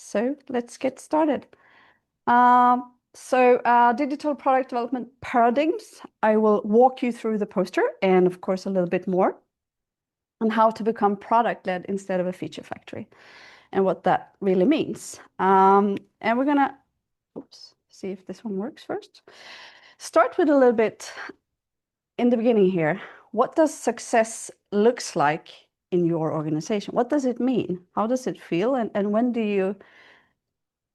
So let's get started. Digital product development paradigms. I will walk you through the poster and of course a little bit more on how to become product-led instead of a feature factory and what that really means. And we're gonna, see if this one works first. Start with a little bit in the beginning here. What does success looks like in your organization? What does it mean? How does it feel? And when do you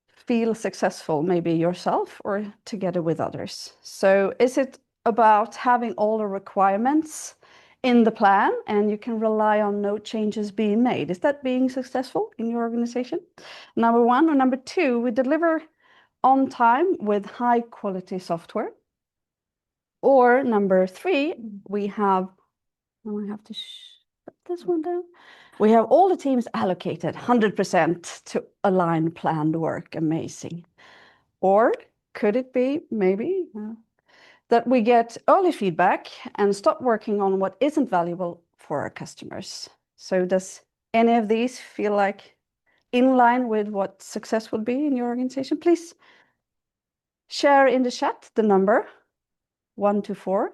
feel successful, maybe yourself or together with others? So is it about having all the requirements in the plan and you can rely on no changes being made? Is that being successful in your organization? Number one. Or number two, we deliver on time with high quality software. Or number three, we have, I have to shut this one down. We have all the teams allocated 100% to align planned work. Amazing. Or could it be maybe that we get early feedback and stop working on what isn't valuable for our customers? So does any of these feel like in line with what success would be in your organization? Please share in the chat the number 1 to 4,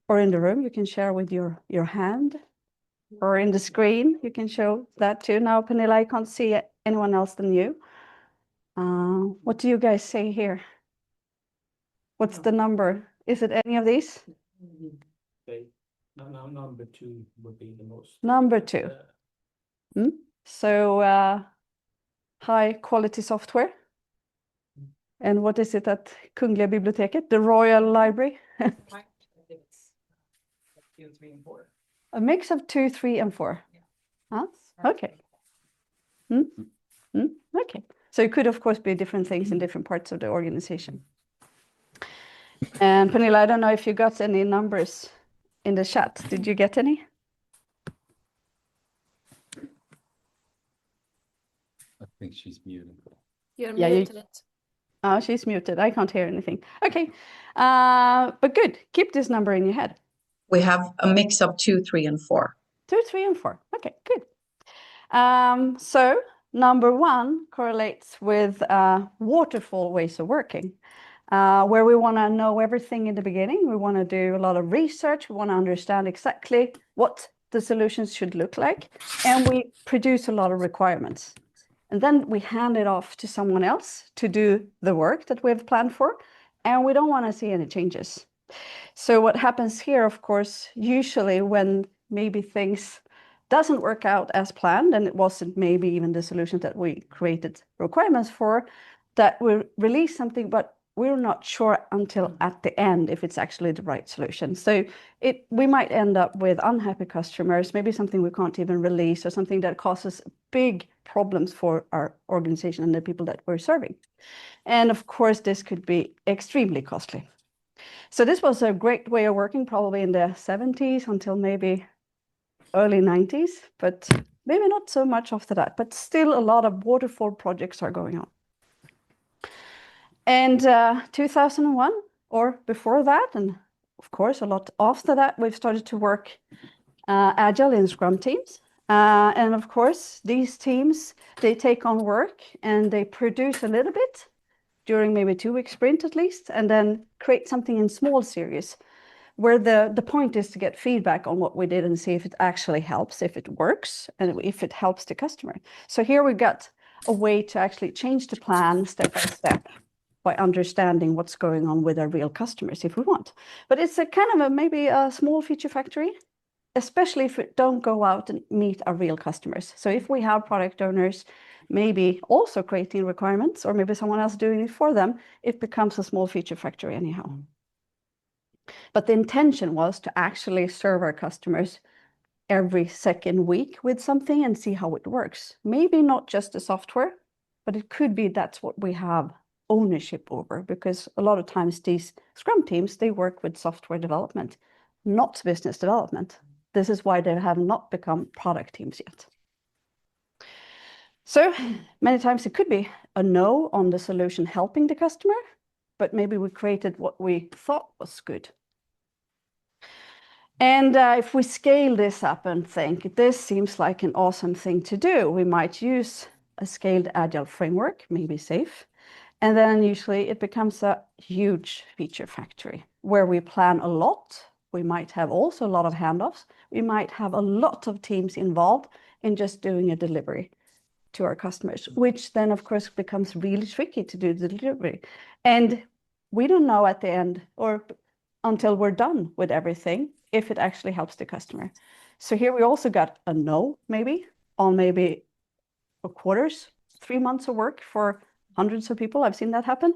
or in the room you can share with your hand, or in the screen you can show that too. Now Pernilla, I can't see anyone else than you. What do you guys say here? What's the number? Is it any of these? Number 2 would be the most. Number 2. So high quality software. And what is it at Kungliga biblioteket, the Royal Library? I think it's 2, 3, and 4. A mix of 2, 3, and 4. Yeah. Huh? Okay. Okay. So it could, of course, be different things in different parts of the organization. And Pernilla, I don't know if you got any numbers in the chat. Did you get any? I think she's muted. You're muted. Oh, she's muted. I can't hear anything. Okay. But good. Keep this number in your head. We have a mix of 2, 3, and 4. 2, 3, and 4. Okay, good. So number 1 correlates with waterfall ways of working, where we want to know everything in the beginning. We want to do a lot of research. We want to understand exactly what the solutions should look like. And we produce a lot of requirements. And then we hand it off to someone else to do the work that we have planned for. And we don't want to see any changes. So what happens here, of course, usually when maybe things doesn't work out as planned, and it wasn't maybe even the solution that we created requirements for, that we release something, but we're not sure until at the end if it's actually the right solution. So we might end up with unhappy customers, maybe something we can't even release, or something that causes big problems for our organization and the people that we're serving. And of course, this could be extremely costly. So this was a great way of working, probably in the 70s until maybe early 90s, but maybe not so much after that, but still a lot of waterfall projects are going on. And 2001, or before that, and of course a lot after that, we've started to work agile in Scrum teams. And of course, these teams, they take on work and they produce a little bit during maybe a 2-week sprint at least, and then create something in small series, where the point is to get feedback on what we did and see if it actually helps, if it works, and if it helps the customer. So here we got a way to actually change the plan step by step by understanding what's going on with our real customers if we want. But it's a kind of maybe a small feature factory, especially if we don't go out and meet our real customers. So if we have product owners maybe also creating requirements, or maybe someone else doing it for them, it becomes a small feature factory anyhow. But the intention was to actually serve our customers every second week with something and see how it works. Maybe not just the software, but it could be that's what we have ownership over, because a lot of times these Scrum teams, they work with software development, not business development. This is why they have not become product teams yet. So many times it could be a no on the solution helping the customer, but maybe we created what we thought was good. And if we scale this up and think, this seems like an awesome thing to do, we might use a scaled agile framework, maybe safe. And then usually it becomes a huge feature factory where we plan a lot. We might have also a lot of handoffs. We might have a lot of teams involved in just doing a delivery to our customers, which then of course becomes really tricky to do the delivery. And we don't know at the end or until we're done with everything if it actually helps the customer. So here we also got a no, maybe, on maybe a quarters, 3 months of work for hundreds of people. I've seen that happen.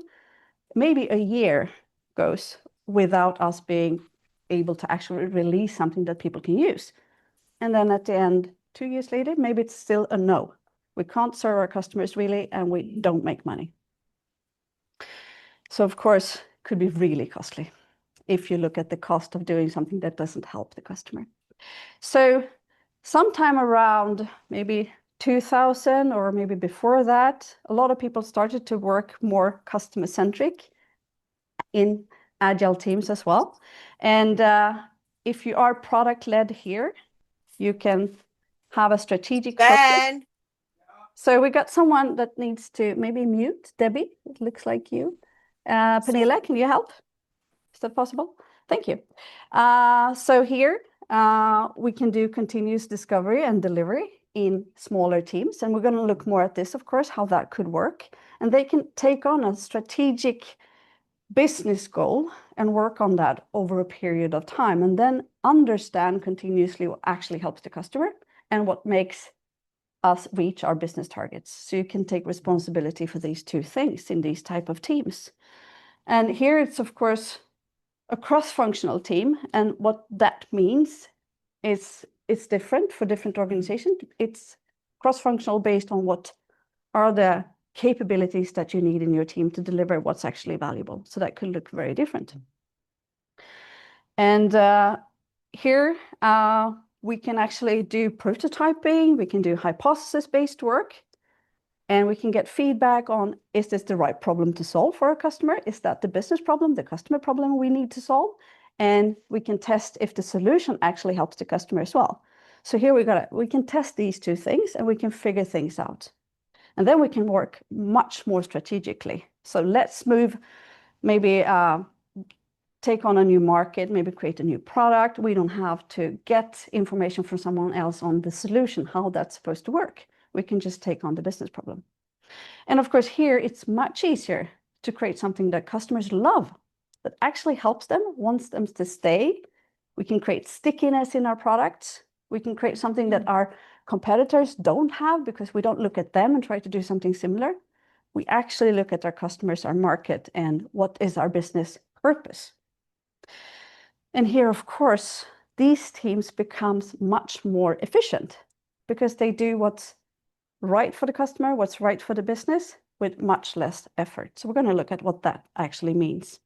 Maybe a year goes without us being able to actually release something that people can use. And then at the end, 2 years later, maybe it's still a no. We can't serve our customers really, and we don't make money. So of course, could be really costly if you look at the cost of doing something that doesn't help the customer. So sometime around maybe 2000 or maybe before that, a lot of people started to work more customer-centric in agile teams as well. And if you are product-led here, you can have a strategic focus. So we got someone that needs to maybe mute. Debbie, it looks like you. Pernilla, can you help? Is that possible? Thank you. So here we can do continuous discovery and delivery in smaller teams. And we're going to look more at this, of course, how that could work. And they can take on a strategic business goal and work on that over a period of time, and then understand continuously what actually helps the customer and what makes us reach our business targets. So you can take responsibility for these two things in these type of teams. And here it's, of course, a cross-functional team. And what that means is it's different for different organizations. It's cross-functional based on what are the capabilities that you need in your team to deliver what's actually valuable. So that could look very different. And here we can actually do prototyping, we can do hypothesis-based work, and we can get feedback on, is this the right problem to solve for our customer? Is that the business problem, the customer problem we need to solve? And we can test if the solution actually helps the customer as well. So here we can test these two things and we can figure things out. And then we can work much more strategically. So let's move, maybe take on a new market, maybe create a new product. We don't have to get information from someone else on the solution, how that's supposed to work. We can just take on the business problem. And of course, here it's much easier to create something that customers love, that actually helps them, wants them to stay. We can create stickiness in our products. We can create something that our competitors don't have because we don't look at them and try to do something similar. We actually look at our customers, our market, and what is our business purpose. And here, of course, these teams becomes much more efficient because they do what's right for the customer, what's right for the business with much less effort. So we're going to look at what that actually means.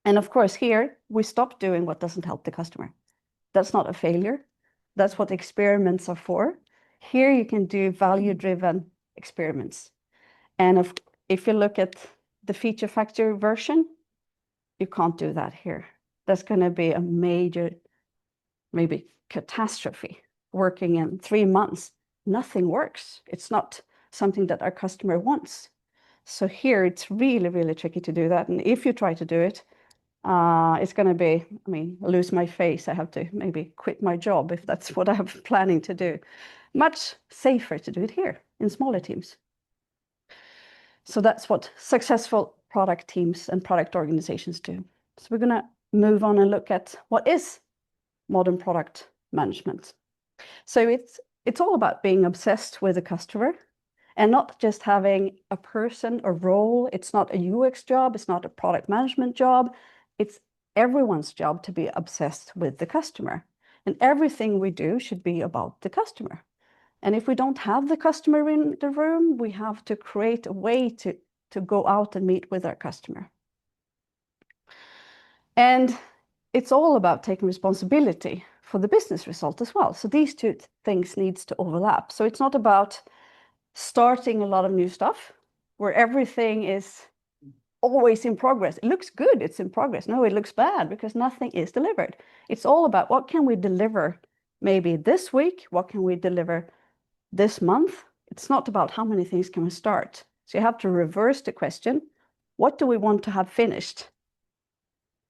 And of course, here we stop doing what doesn't help the customer. That's not a failure. That's what experiments are for. Here you can do value-driven experiments. And if you look at the feature factory version, you can't do that here. That's going to be a major, maybe catastrophe. Working in 3 months, nothing works. It's not something that our customer wants. So here it's really, really tricky to do that. And if you try to do it, it's going to be, lose my face. I have to maybe quit my job if that's what I'm planning to do. Much safer to do it here in smaller teams. So that's what successful product teams and product organizations do. So we're going to move on and look at what is modern product management. So it's all about being obsessed with the customer and not just having a person, a role. It's not a UX job. It's not a product management job. It's everyone's job to be obsessed with the customer. And everything we do should be about the customer. And if we don't have the customer in the room, we have to create a way to go out and meet with our customer. And it's all about taking responsibility for the business result as well. So these two things needs to overlap. So it's not about starting a lot of new stuff where everything is always in progress. It looks good, it's in progress. No, it looks bad because nothing is delivered. It's all about what can we deliver maybe this week, what can we deliver this month. It's not about how many things can we start. So you have to reverse the question, what do we want to have finished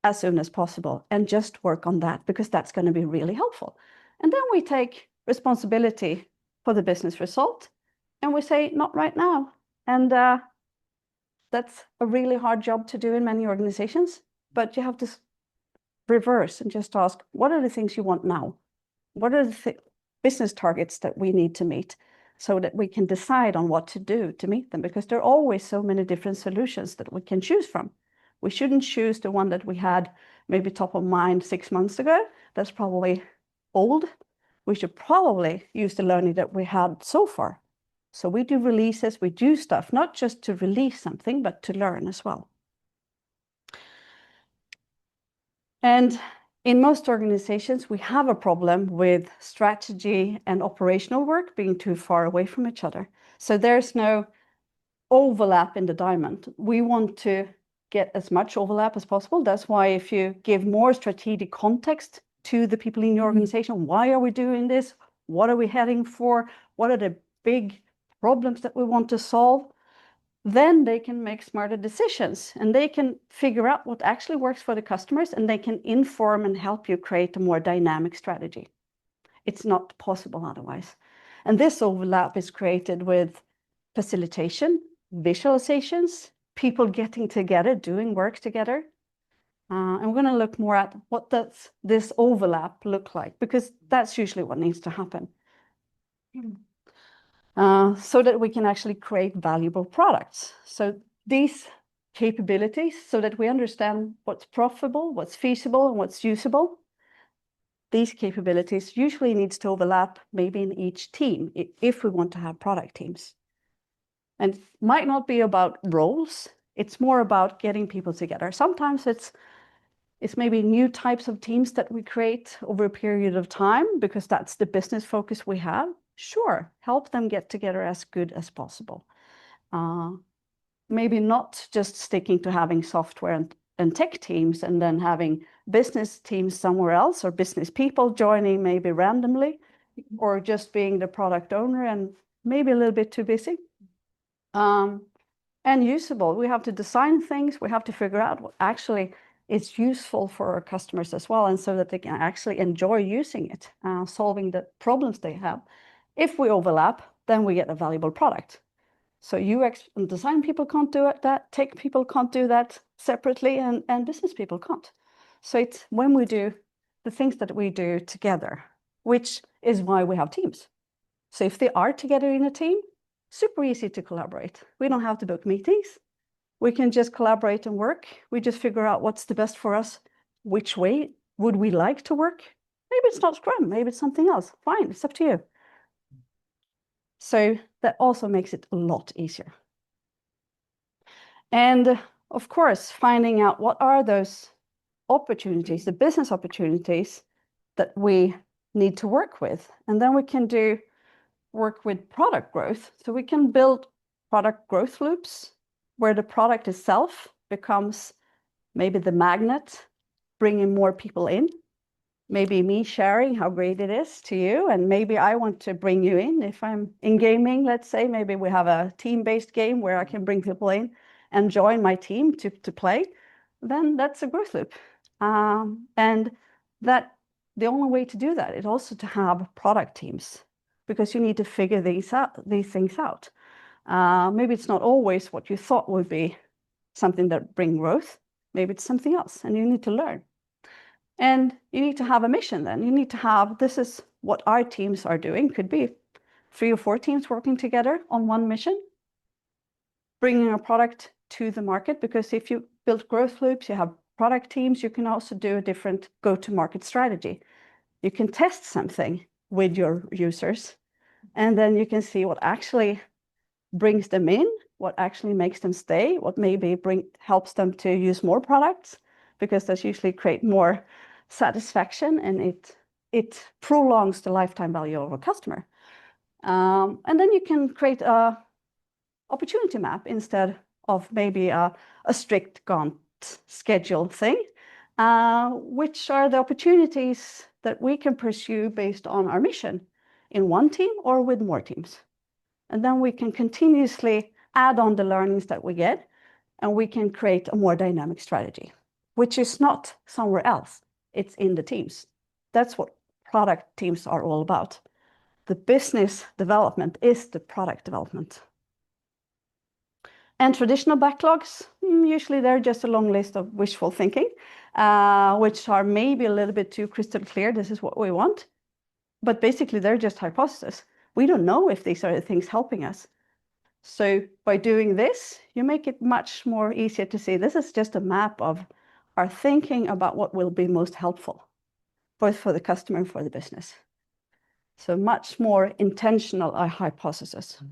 as soon as possible, and just work on that, because that's going to be really helpful. And then we take responsibility for the business result and we say, not right now. And that's a really hard job to do in many organizations, but you have to reverse and just ask, what are the things you want now? What are the business targets that we need to meet, so that we can decide on what to do to meet them? Because there are always so many different solutions that we can choose from. We shouldn't choose the one that we had maybe top of mind 6 months ago. That's probably old. We should probably use the learning that we had so far. So we do releases, we do stuff, not just to release something, but to learn as well. And in most organizations, we have a problem with strategy and operational work being too far away from each other. So there's no overlap in the diamond. We want to get as much overlap as possible. That's why if you give more strategic context to the people in your organization, why are we doing this? What are we heading for? What are the big problems that we want to solve? Then they can make smarter decisions, and they can figure out what actually works for the customers, and they can inform and help you create a more dynamic strategy. It's not possible otherwise. And this overlap is created with facilitation, visualizations, people getting together, doing work together. And we're going to look more at what does this overlap look like, because that's usually what needs to happen. So that we can actually create valuable products. So these capabilities, so that we understand what's profitable, what's feasible, and what's usable. These capabilities usually needs to overlap maybe in each team if we want to have product teams. And it might not be about roles. It's more about getting people together. Sometimes it's maybe new types of teams that we create over a period of time, because that's the business focus we have. Sure, help them get together as good as possible. Maybe not just sticking to having software and tech teams and then having business teams somewhere else, or business people joining maybe randomly, or just being the product owner and maybe a little bit too busy. And usable, we have to design things, we have to figure out what actually is useful for our customers as well, and so that they can actually enjoy using it, solving the problems they have. If we overlap, then we get a valuable product. So UX and design people can't do that, tech people can't do that separately, and business people can't. So it's when we do the things that we do together, which is why we have teams. So if they are together in a team, super easy to collaborate. We don't have to book meetings. We can just collaborate and work. We just figure out what's the best for us. Which way would we like to work? Maybe it's not Scrum, maybe it's something else. Fine, it's up to you. So that also makes it a lot easier. And of course, finding out what are those opportunities, the business opportunities that we need to work with. And then we can work with product growth. So we can build product growth loops where the product itself becomes maybe the magnet, bringing more people in. Maybe me sharing how great it is to you, and maybe I want to bring you in. If I'm in gaming, let's say, maybe we have a team-based game where I can bring people in and join my team to play, then that's a growth loop. And that the only way to do that is also to have product teams, because you need to figure these things out. Maybe it's not always what you thought would be something that bring growth. Maybe it's something else, and you need to learn. And you need to have a mission then. You need to have, this is what our teams are doing. Could be 3 or 4 teams working together on one mission, bringing a product to the market, because if you build growth loops, you have product teams, you can also do a different go-to-market strategy. You can test something with your users, and then you can see what actually brings them in, what actually makes them stay, what maybe helps them to use more products, because that's usually create more satisfaction, and it prolongs the lifetime value of a customer. And then you can create a opportunity map instead of maybe a strict Gantt schedule thing, which are the opportunities that we can pursue based on our mission in one team or with more teams. And then we can continuously add on the learnings that we get, and we can create a more dynamic strategy, which is not somewhere else. It's in the teams. That's what product teams are all about. The business development is the product development. And traditional backlogs, usually they're just a long list of wishful thinking, which are maybe a little bit too crystal clear. This is what we want. But basically, they're just hypotheses. We don't know if these are the things helping us. So by doing this, you make it much more easier to see this is just a map of our thinking about what will be most helpful, both for the customer and for the business. So much more intentional hypothesis.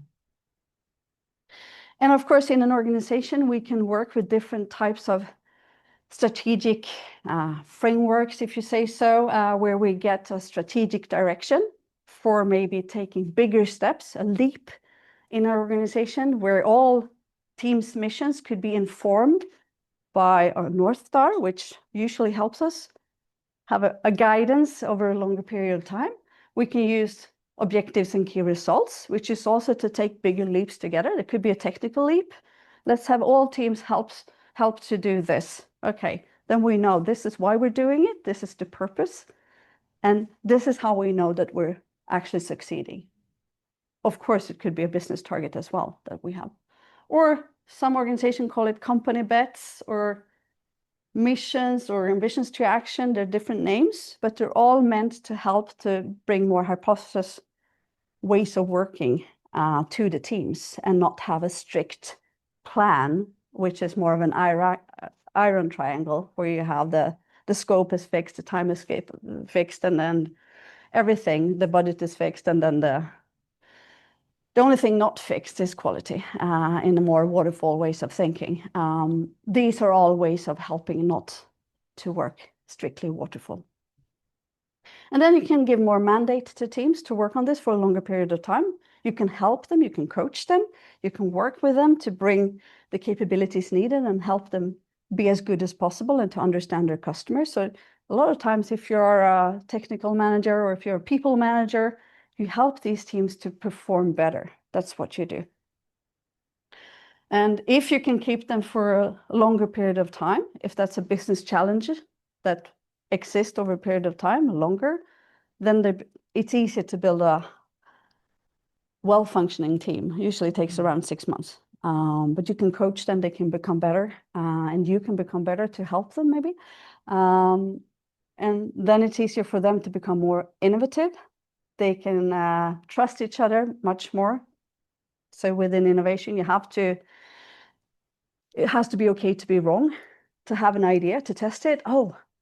And of course, in an organization, we can work with different types of strategic frameworks, if you say so, where we get a strategic direction for maybe taking bigger steps, a leap in our organization, where all teams' missions could be informed by our North Star, which usually helps us have a guidance over a longer period of time. We can use objectives and key results, which is also to take bigger leaps together. It could be a technical leap. Let's have all teams help to do this. Okay, then we know this is why we're doing it. This is the purpose. And this is how we know that we're actually succeeding. Of course, it could be a business target as well that we have. Or some organizations call it company bets or missions or ambitions to action. They're different names, but they're all meant to help to bring more hypothesis ways of working to the teams and not have a strict plan, which is more of an iron triangle where you have the scope is fixed, the time is fixed, and then everything, the budget is fixed, and then the only thing not fixed is quality in the more waterfall ways of thinking. These are all ways of helping not to work strictly waterfall. And then you can give more mandate to teams to work on this for a longer period of time. You can help them, you can coach them, you can work with them to bring the capabilities needed and help them be as good as possible and to understand their customers. So a lot of times, if you're a technical manager or if you're a people manager, you help these teams to perform better. That's what you do. And if you can keep them for a longer period of time, if that's a business challenge that exists over a period of time, longer, then it's easier to build a well-functioning team. Usually it takes around 6 months. But you can coach them, they can become better, and you can become better to help them maybe. And then it's easier for them to become more innovative. They can trust each other much more. So within innovation, it has to be okay to be wrong, to have an idea, to test it,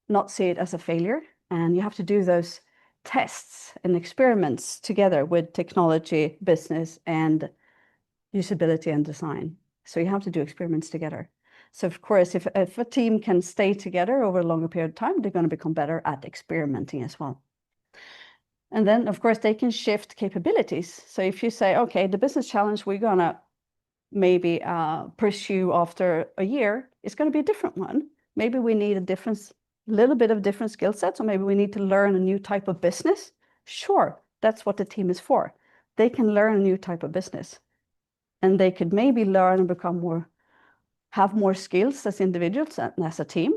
not see it as a failure. And you have to do those tests and experiments together with technology, business, and usability and design. So you have to do experiments together. So of course, if a team can stay together over a longer period of time, they're going to become better at experimenting as well. And then, of course, they can shift capabilities. So if you say, okay, the business challenge we're going to maybe pursue after a year is going to be a different one. Maybe we need a little bit of different skill sets, or maybe we need to learn a new type of business. Sure, that's what the team is for. They can learn a new type of business. And they could maybe learn and have more skills as individuals and as a team.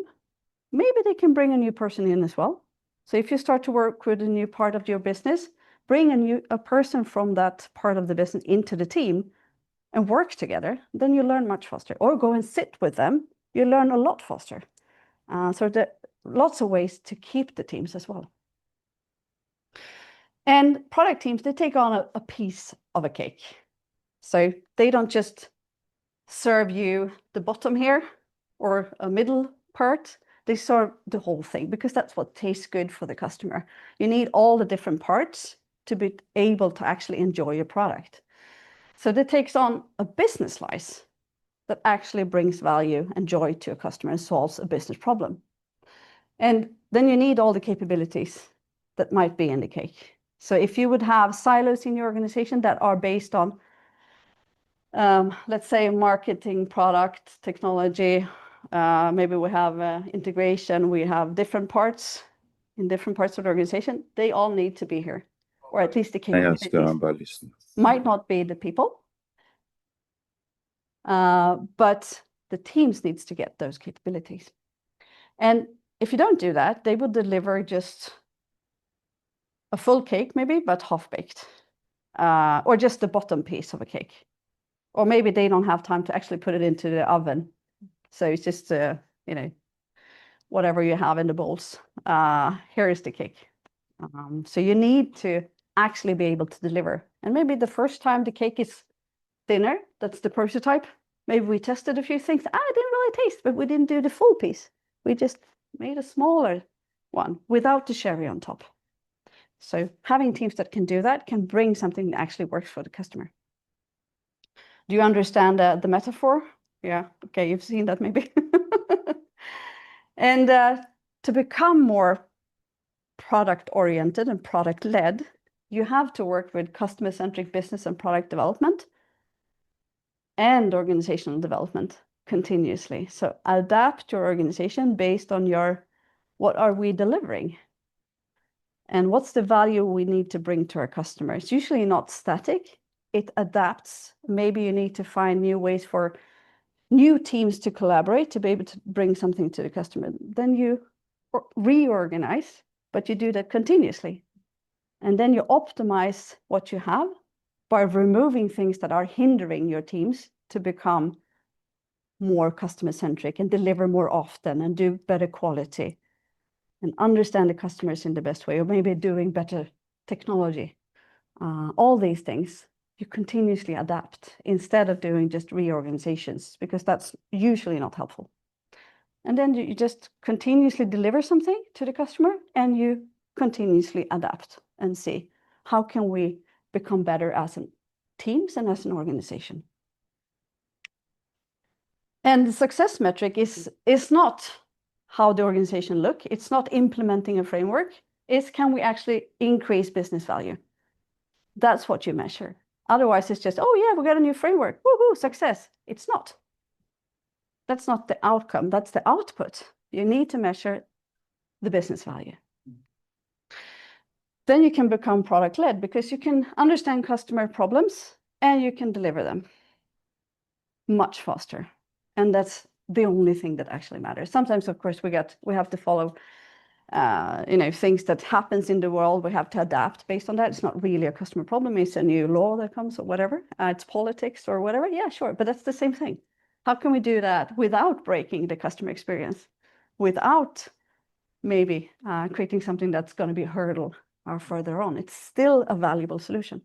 Maybe they can bring a new person in as well. So if you start to work with a new part of your business, bring a person from that part of the business into the team and work together, then you learn much faster. Or go and sit with them, you learn a lot faster. So there are lots of ways to keep the teams as well. And product teams, they take on a piece of a cake. So they don't just serve you the bottom here or a middle part. They serve the whole thing because that's what tastes good for the customer. You need all the different parts to be able to actually enjoy your product. So that takes on a business slice that actually brings value and joy to a customer and solves a business problem. And then you need all the capabilities that might be in the cake. So if you would have silos in your organization that are based on, let's say, marketing, product, technology, maybe we have integration, we have different parts in different parts of the organization, they all need to be here. or at least the Nej, jag ska capabilities. bara lyssna. Might not be the people, but the teams needs to get those capabilities. And if you don't do that, they will deliver just a full cake maybe, but half-baked, or just the bottom piece of a cake. Or maybe they don't have time to actually put it into the oven. So it's just, you know, whatever you have in the bowls. Here is the cake. So you need to actually be able to deliver. And maybe the first time the cake is thinner, that's the prototype. Maybe we tested a few things. It didn't really taste, but we didn't do the full piece. We just made a smaller one without the cherry on top. So having teams that can do that can bring something that actually works for the customer. Do you understand the metaphor? Yeah, okay, you've seen that maybe. And to become more product-oriented and product-led, you have to work with customer-centric business and product development and organizational development continuously. So adapt your organization based on what are we delivering? And what's the value we need to bring to our customers? Usually not static, it adapts. Maybe you need to find new ways for new teams to collaborate to be able to bring something to the customer. Then you reorganize, but you do that continuously. And then you optimize what you have by removing things that are hindering your teams to become more customer-centric and deliver more often and do better quality and understand the customers in the best way, or maybe doing better technology. All these things, you continuously adapt instead of doing just reorganizations, because that's usually not helpful. And then you just continuously deliver something to the customer, and you continuously adapt and see how can we become better as teams and as an organization. And the success metric is not how the organization look. It's not implementing a framework. It's can we actually increase business value? That's what you measure. Otherwise, it's just, oh yeah, we got a new framework. Woohoo, success. It's not. That's not the outcome. That's the output. You need to measure the business value. Then you can become product-led because you can understand customer problems and you can deliver them much faster. And that's the only thing that actually matters. Sometimes, of course, we have to follow things that happens in the world. We have to adapt based on that. It's not really a customer problem. It's a new law that comes or whatever. It's politics or whatever. Yeah, sure. But that's the same thing. How can we do that without breaking the customer experience? Without maybe creating something that's going to be a hurdle or further on? It's still a valuable solution.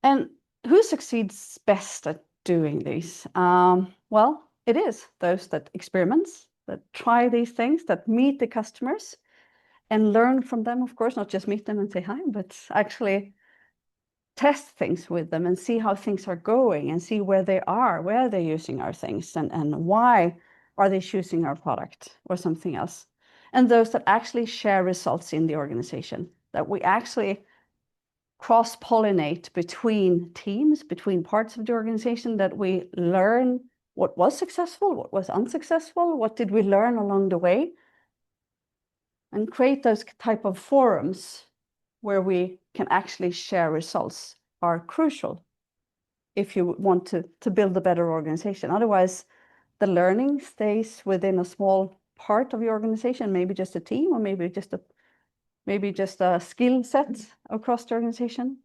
And who succeeds best at doing these? Well, it is those that experiments, that try these things, that meet the customers and learn from them, of course, not just meet them and say hi, but actually test things with them and see how things are going and see where they are, where they're using our things and why are they choosing our product or something else. And those that actually share results in the organization, that we actually cross-pollinate between teams, between parts of the organization, that we learn what was successful, what was unsuccessful, what did we learn along the way, and create those type of forums where we can actually share results are crucial if you want to build a better organization. Otherwise, the learning stays within a small part of your organization, maybe just a team or maybe just a skill set across the organization.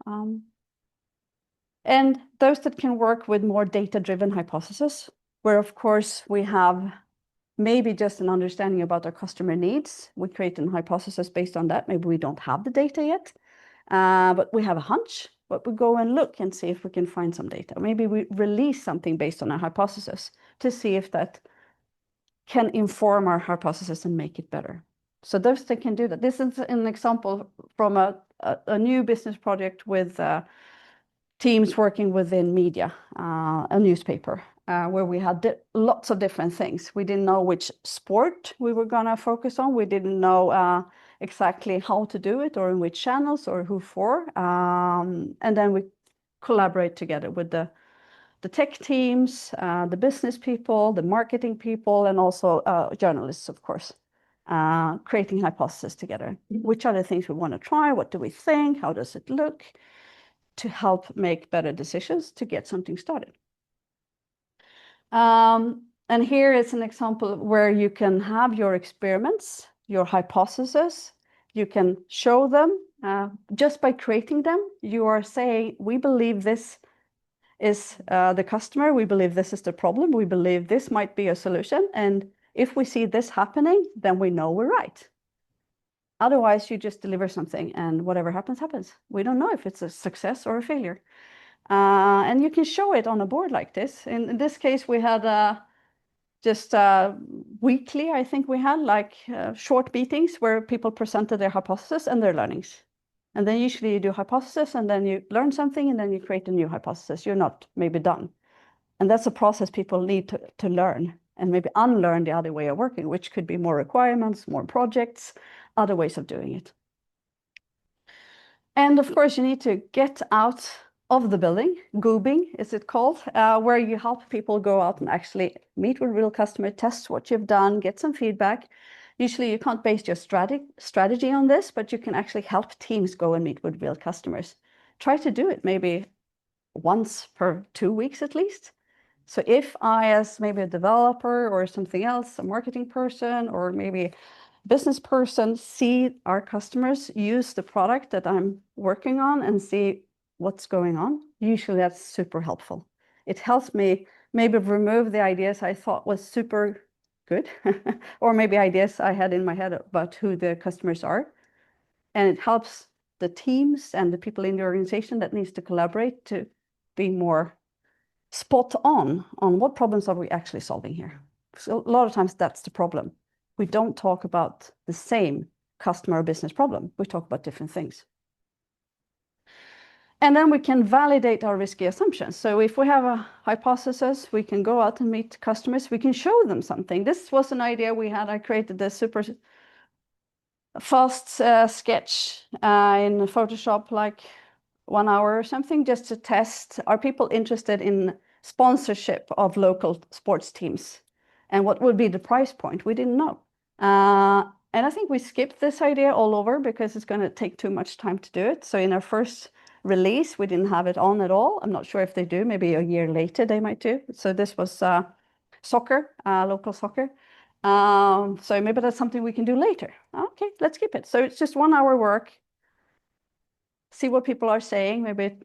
And those that can work with more data-driven hypotheses, where of course we have maybe just an understanding about our customer needs. We create a hypothesis based on that. Maybe we don't have the data yet, but we have a hunch, but we go and look and see if we can find some data. Maybe we release something based on a hypothesis to see if that can inform our hypothesis and make it better. So those that can do that. This is an example from a new business project with teams working within media, a newspaper, where we had lots of different things. We didn't know which sport we were going to focus on. We didn't know exactly how to do it or in which channels or who for. And then we collaborate together with the tech teams, the business people, the marketing people, and also journalists, of course. creating hypotheses together. Which are the things we want to try? What do we think? How does it look? To help make better decisions to get something started. And here is an example where you can have your experiments, your hypotheses. You can show them just by creating them. You are saying, we believe this is the customer. We believe this is the problem. We believe this might be a solution. And if we see this happening, then we know we're right. Otherwise, you just deliver something and whatever happens, happens. We don't know if it's a success or a failure. And you can show it on a board like this. In this case, we had just weekly, I think we had like short meetings where people presented their hypothesis and their learnings. And then usually you do hypothesis and then you learn something and then you create a new hypothesis. You're not maybe done. And that's a process people need to learn and maybe unlearn the other way of working, which could be more requirements, more projects, other ways of doing it. And of course, you need to get out of the building, goobing is it called, where you help people go out and actually meet with real customer, test what you've done, get some feedback. Usually you can't base your strategy on this, but you can actually help teams go and meet with real customers. Try to do it maybe once per 2 weeks at least. So if I, as maybe a developer or something else, a marketing person or maybe business person, see our customers use the product that I'm working on and see what's going on, usually that's super helpful. It helps me maybe remove the ideas I thought was super good, or maybe ideas I had in my head about who the customers are. And it helps the teams and the people in the organization that needs to collaborate to be more spot on what problems are we actually solving here. So a lot of times that's the problem. We don't talk about the same customer or business problem. We talk about different things. And then we can validate our risky assumptions. So if we have a hypothesis, we can go out and meet customers. We can show them something. This was an idea we had. I created this super fast sketch in Photoshop, like 1 hour or something, just to test, are people interested in sponsorship of local sports teams? And what would be the price point? We didn't know. And I think we skipped this idea all over because it's going to take too much time to do it. So in our first release, we didn't have it on at all. I'm not sure if they do. Maybe a year later they might do. So this was soccer, local soccer. So maybe that's something we can do later. Okay, let's keep it. So it's just 1 hour work. See what people are saying, maybe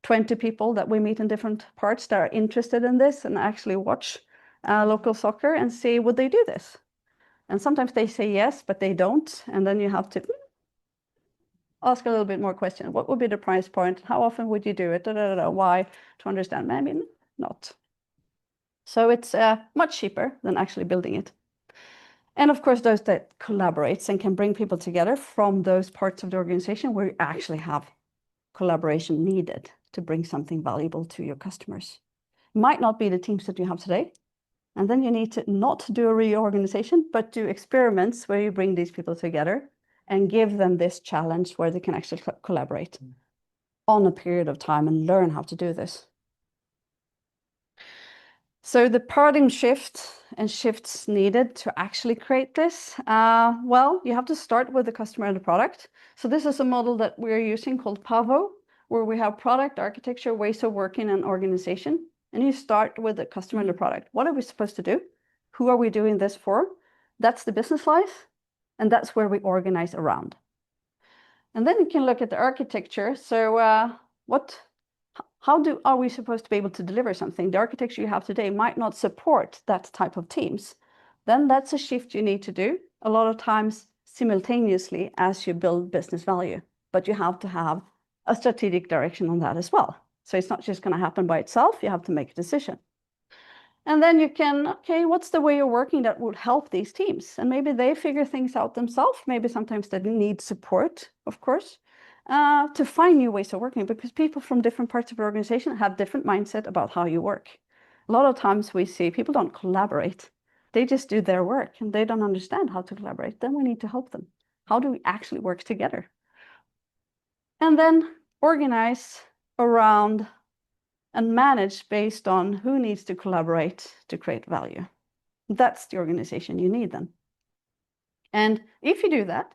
20 people that we meet in different parts that are interested in this and actually watch local soccer and see, would they do this? And sometimes they say yes, but they don't. And then you have to ask a little bit more questions. What would be the price point? How often would you do it? Why? To understand, maybe not. So it's much cheaper than actually building it. And of course, those that collaborates and can bring people together from those parts of the organization where you actually have collaboration needed to bring something valuable to your customers. Might not be the teams that you have today. And then you need to not do a reorganization, but do experiments where you bring these people together and give them this challenge where they can actually collaborate on a period of time and learn how to do this. So the paradigm shift and shifts needed to actually create this, well, you have to start with the customer and the product. So this is a model that we're using called PAVO, where we have product, architecture, ways of working, and organization. And you start with the customer and the product. What are we supposed to do? Who are we doing this for? That's the business life, and that's where we organize around. And then you can look at the architecture. So how are we supposed to be able to deliver something? The architecture you have today might not support that type of teams. Then that's a shift you need to do a lot of times simultaneously as you build business value. But you have to have a strategic direction on that as well. So it's not just going to happen by itself. You have to make a decision. And then you can, okay, what's the way of working that would help these teams? And maybe they figure things out themselves. Maybe sometimes they need support, of course, to find new ways of working, because people from different parts of the organization have different mindset about how you work. A lot of times we see people don't collaborate. They just do their work and they don't understand how to collaborate. Then we need to help them. How do we actually work together? And then organize around and manage based on who needs to collaborate to create value. That's the organization you need then. And if you do that,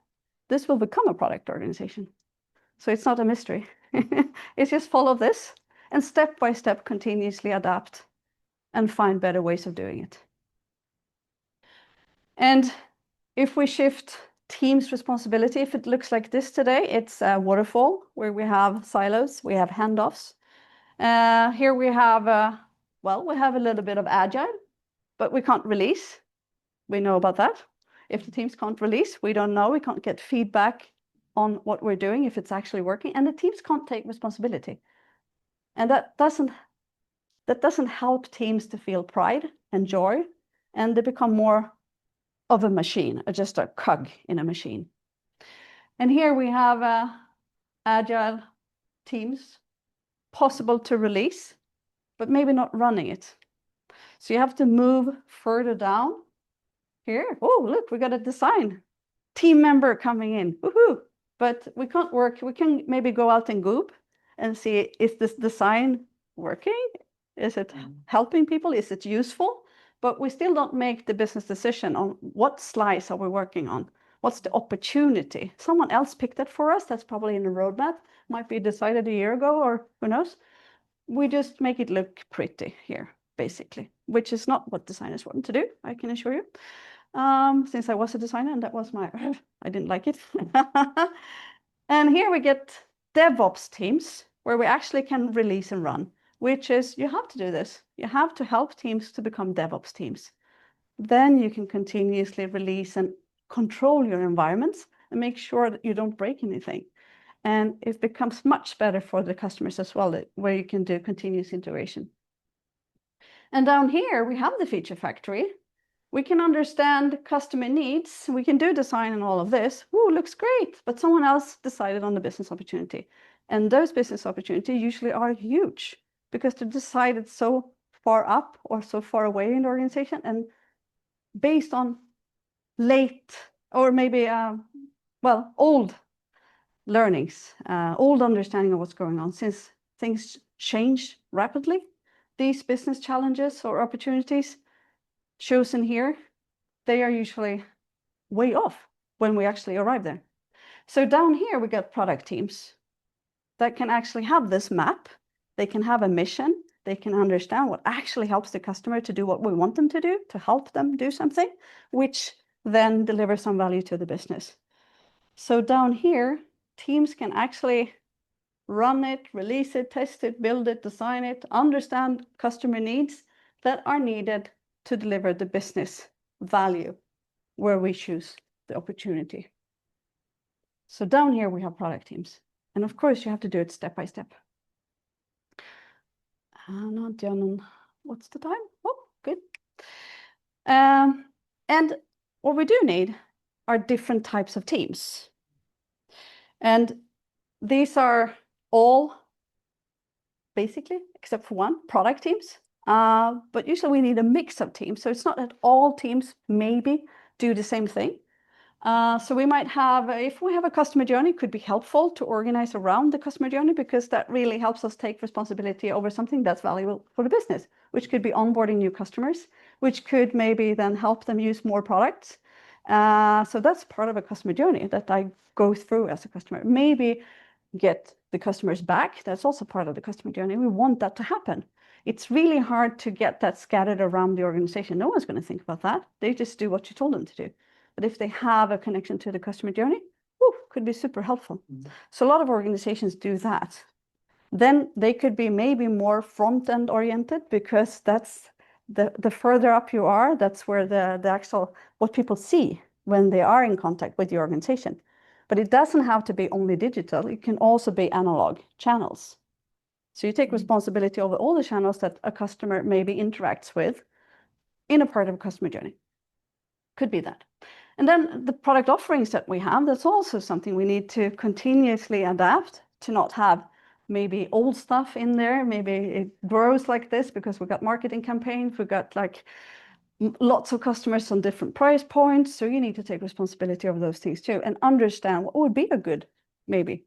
this will become a product organization. So it's not a mystery. It's just follow this and step by step continuously adapt and find better ways of doing it. And if we shift teams' responsibility, if it looks like this today, it's a waterfall where we have silos, we have handoffs. Here we have, well, we have a little bit of agile, but we can't release. We know about that. If the teams can't release, we don't know, we can't get feedback on what we're doing, if it's actually working, and the teams can't take responsibility. And that doesn't help teams to feel pride and joy, and they become more of a machine, or just a cog in a machine. And here we have agile teams, possible to release, but maybe not running it. So you have to move further down here. Oh, look, we got a design team member coming in. Woohoo! But we can't work. We can maybe go out and Goop and see, is this design working? Is it helping people? Is it useful? But we still don't make the business decision on what slice are we working on. What's the opportunity? Someone else picked that for us. That's probably in the roadmap. Might be decided a year ago, or who knows. We just make it look pretty here, basically, which is not what designers want to do, I can assure you. Since I was a designer and that was my, I didn't like it. And here we get DevOps teams where we actually can release and run, which is, you have to do this. You have to help teams to become DevOps teams. Then you can continuously release and control your environments and make sure that you don't break anything. And it becomes much better for the customers as well, where you can do continuous integration. And down here, we have the feature factory. We can understand customer needs. We can do design and all of this. Ooh, looks great. But someone else decided on the business opportunity. And those business opportunities usually are huge because they're decided so far up or so far away in the organization and based on late or maybe, well, old learnings, old understanding of what's going on. Since things change rapidly, these business challenges or opportunities chosen here, they are usually way off when we actually arrive there. So down here, we got product teams that can actually have this map. They can have a mission. They can understand what actually helps the customer to do what we want them to do, to help them do something, which then delivers some value to the business. So down here, teams can actually run it, release it, test it, build it, design it, understand customer needs that are needed to deliver the business value where we choose the opportunity. So down here we have product teams. And of course you have to do it step by step. What's the time? Oh, good. And what we do need are different types of teams. And these are all basically, except for one, product teams. But usually we need a mix of teams. So it's not that all teams maybe do the same thing. So we might have, if we have a customer journey, it could be helpful to organize around the customer journey because that really helps us take responsibility over something that's valuable for the business, which could be onboarding new customers, which could maybe then help them use more products. So that's part of a customer journey that I go through as a customer. Maybe get the customers back. That's also part of the customer journey. We want that to happen. It's really hard to get that scattered around the organization. No one's going to think about that. They just do what you told them to do. But if they have a connection to the customer journey, could be super helpful. Mm-hmm. So a lot of organizations do that. Then they could be maybe more front-end oriented because that's the further up you are, that's where the actual, what people see when they are in contact with the organization. But it doesn't have to be only digital. It can also be analog channels. So you take responsibility over all the channels that a customer maybe interacts with in a part of a customer journey. Could be that. And then the product offerings that we have, that's also something we need to continuously adapt to not have maybe old stuff in there. Maybe it grows like this because we got marketing campaigns, we got like lots of customers on different price points. So you need to take responsibility over those things too and understand what would be a good, maybe,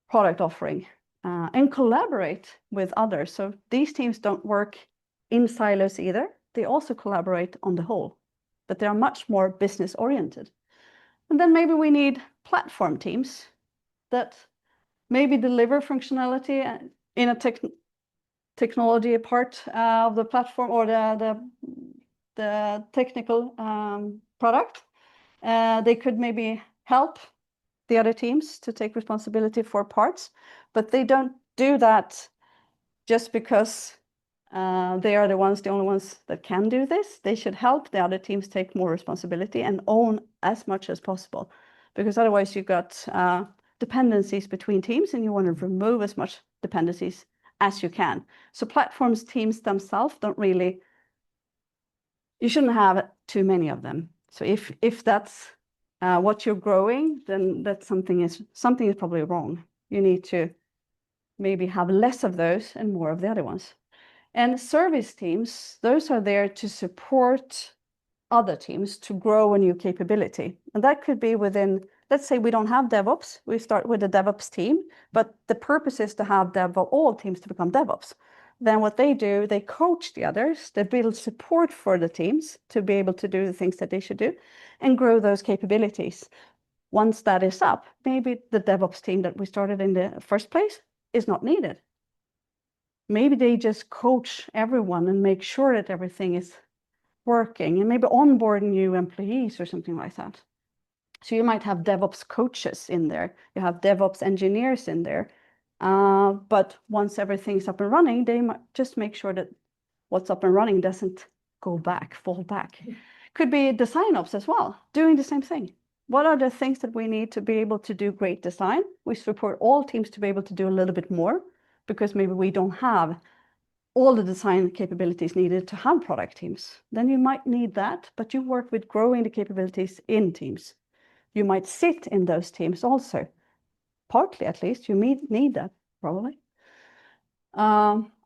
product offering and collaborate with others. So these teams don't work in silos either. They also collaborate on the whole, but they are much more business oriented. And then maybe we need platform teams that maybe deliver functionality in a technology part of the platform or the technical product. They could maybe help the other teams to take responsibility for parts, but they don't do that just because they are the only ones that can do this. They should help the other teams take more responsibility and own as much as possible, because otherwise you've got dependencies between teams and you want to remove as much dependencies as you can. So platforms teams themselves don't really, you shouldn't have too many of them. So if that's what you're growing, then that's something is probably wrong. You need to maybe have less of those and more of the other ones. And service teams, those are there to support other teams to grow a new capability. And that could be within, let's say we don't have DevOps, we start with a DevOps team, but the purpose is to have all teams to become DevOps. Then what they do, they coach the others, they build support for the teams to be able to do the things that they should do and grow those capabilities. Once that is up, maybe the DevOps team that we started in the first place is not needed. Maybe they just coach everyone and make sure that everything is working and maybe onboard new employees or something like that. So you might have DevOps coaches in there, you have DevOps engineers in there, but once everything's up and running, they might just make sure that what's up and running doesn't fall back. Could be design ops as well, doing the same thing. What are the things that we need to be able to do great design? We support all teams to be able to do a little bit more, because maybe we don't have all the design capabilities needed to have product teams. Then you might need that, but you work with growing the capabilities in teams. You might sit in those teams also. Partly, at least, you need that, probably.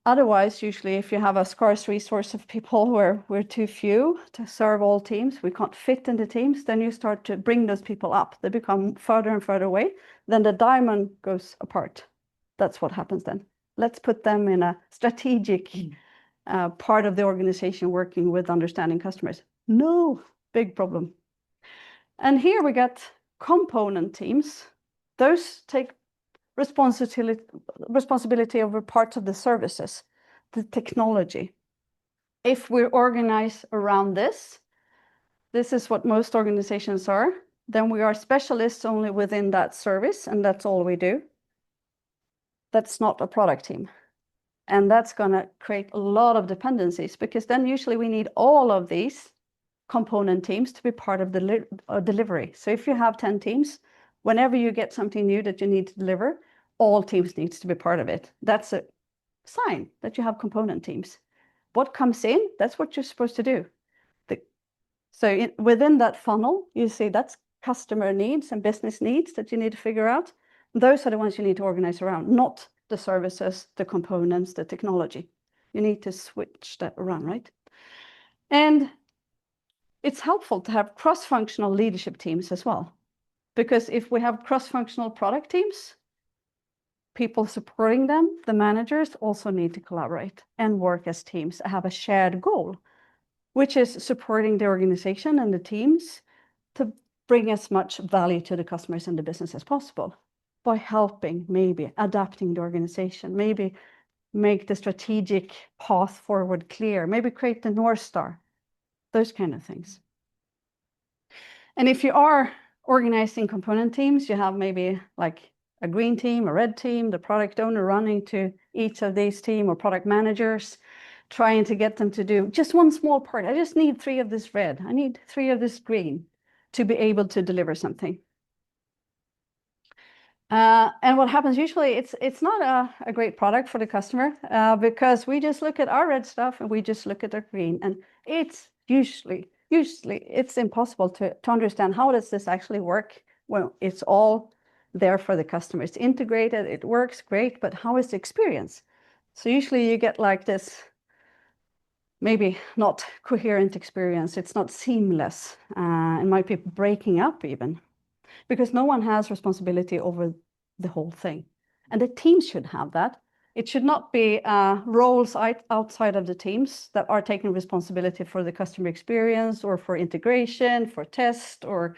Otherwise, usually, if you have a scarce resource of people where we're too few to serve all teams, we can't fit in the teams, then you start to bring those people up. They become further and further away. Then the diamond goes apart. That's what happens then. Let's put them in a strategic part of the organization working with understanding customers. No, big problem. And here we get component teams. Those take responsibility over parts of the services, the technology. If we organize around this is what most organizations are, then we are specialists only within that service, and that's all we do. That's not a product team. And that's going to create a lot of dependencies, because then usually we need all of these component teams to be part of the delivery. So if you have 10 teams, whenever you get something new that you need to deliver, all teams needs to be part of it. That's a sign that you have component teams. What comes in, that's what you're supposed to do. So within that funnel, you see that's customer needs and business needs that you need to figure out. Those are the ones you need to organize around, not the services, the components, the technology. You need to switch that around, right? And it's helpful to have cross-functional leadership teams as well. Because if we have cross-functional product teams, people supporting them, the managers also need to collaborate and work as teams, have a shared goal, which is supporting the organization and the teams to bring as much value to the customers and the business as possible by helping, maybe adapting the organization, maybe make the strategic path forward clear, maybe create the North Star, those kind of things. And if you are organizing component teams, you have maybe like a green team, a red team, the product owner running to each of these teams, or product managers, trying to get them to do just one small part. I just need 3 of this red. I need 3 of this green to be able to deliver something. And what happens usually, it's not a great product for the customer, because we just look at our red stuff and we just look at their green, and it's usually it's impossible to understand how does this actually work when it's all there for the customer. It's integrated, it works great, but how is the experience? So usually you get like this, maybe not coherent experience. It's not seamless. It might be breaking up even, because no one has responsibility over the whole thing. And the teams should have that. It should not be roles outside of the teams that are taking responsibility for the customer experience or for integration, for test, or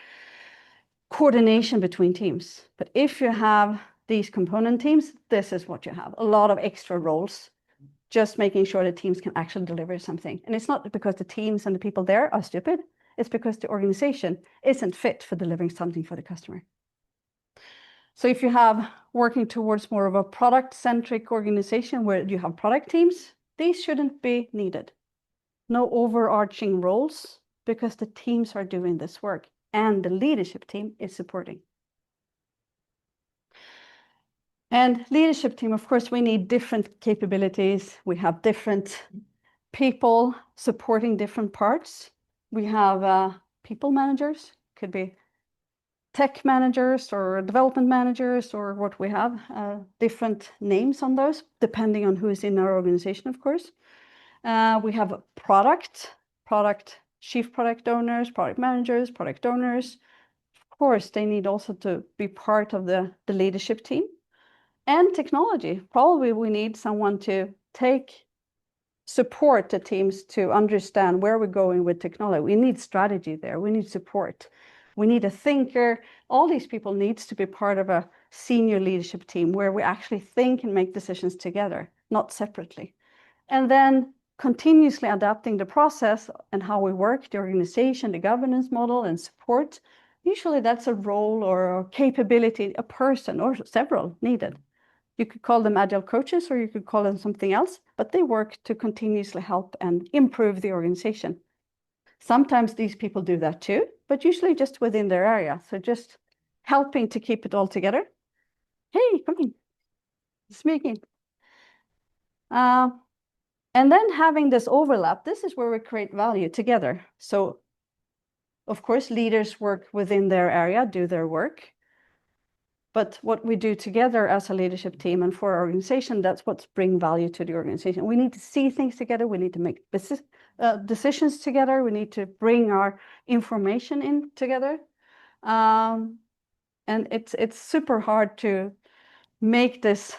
coordination between teams. But if you have these component teams, this is what you have. A lot of extra roles, just making sure that teams can actually deliver something. And it's not because the teams and the people there are stupid. It's because the organization isn't fit for delivering something for the customer. So if you have working towards more of a product-centric organization where you have product teams, these shouldn't be needed. No overarching roles, because the teams are doing this work and the leadership team is supporting. And leadership team, of course, we need different capabilities. We have different people supporting different parts. We have people managers, could be tech managers or development managers, or what we have, different names on those, depending on who is in our organization, of course. We have chief product owners, product managers, product owners. Of course, they need also to be part of the leadership team. And technology, probably we need someone to support the teams to understand where we're going with technology. We need strategy there, we need support. We need a thinker. All these people needs to be part of a senior leadership team where we actually think and make decisions together, not separately. And then continuously adapting the process and how we work, the organization, the governance model and support. Usually that's a role or a capability, a person or several needed. You could call them agile coaches or you could call them something else, but they work to continuously help and improve the organization. Sometimes these people do that too, but usually just within their area. So just helping to keep it all together. Hey, come in, sneak in. And then having this overlap, this is where we create value together. So of course, leaders work within their area, do their work. But what we do together as a leadership team and for our organization, that's what's bring value to the organization. We need to see things together. We need to make decisions together. We need to bring our information in together. And it's super hard to make this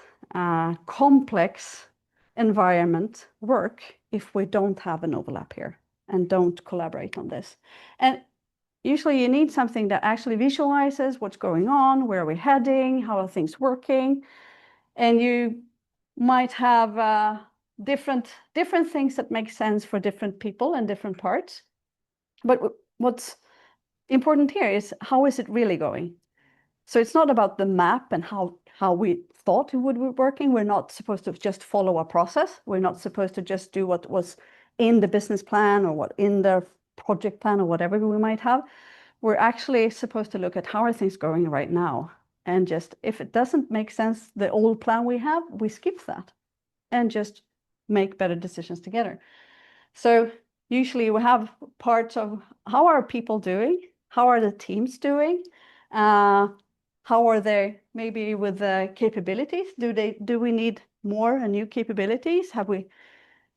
complex environment work if we don't have an overlap here and don't collaborate on this. And usually you need something that actually visualizes what's going on, where are we heading, how are things working. And you might have different things that make sense for different people and different parts. But what's important here is how is it really going? So it's not about the map and how we thought it would be working. We're not supposed to just follow a process. We're not supposed to just do what was in the business plan or what in the project plan or whatever we might have. We're actually supposed to look at how are things going right now. And just if it doesn't make sense, the old plan we have, we skip that and just make better decisions together. So usually we have parts of how are people doing? How are the teams doing? How are they maybe with the capabilities? Do we need more and new capabilities? Have we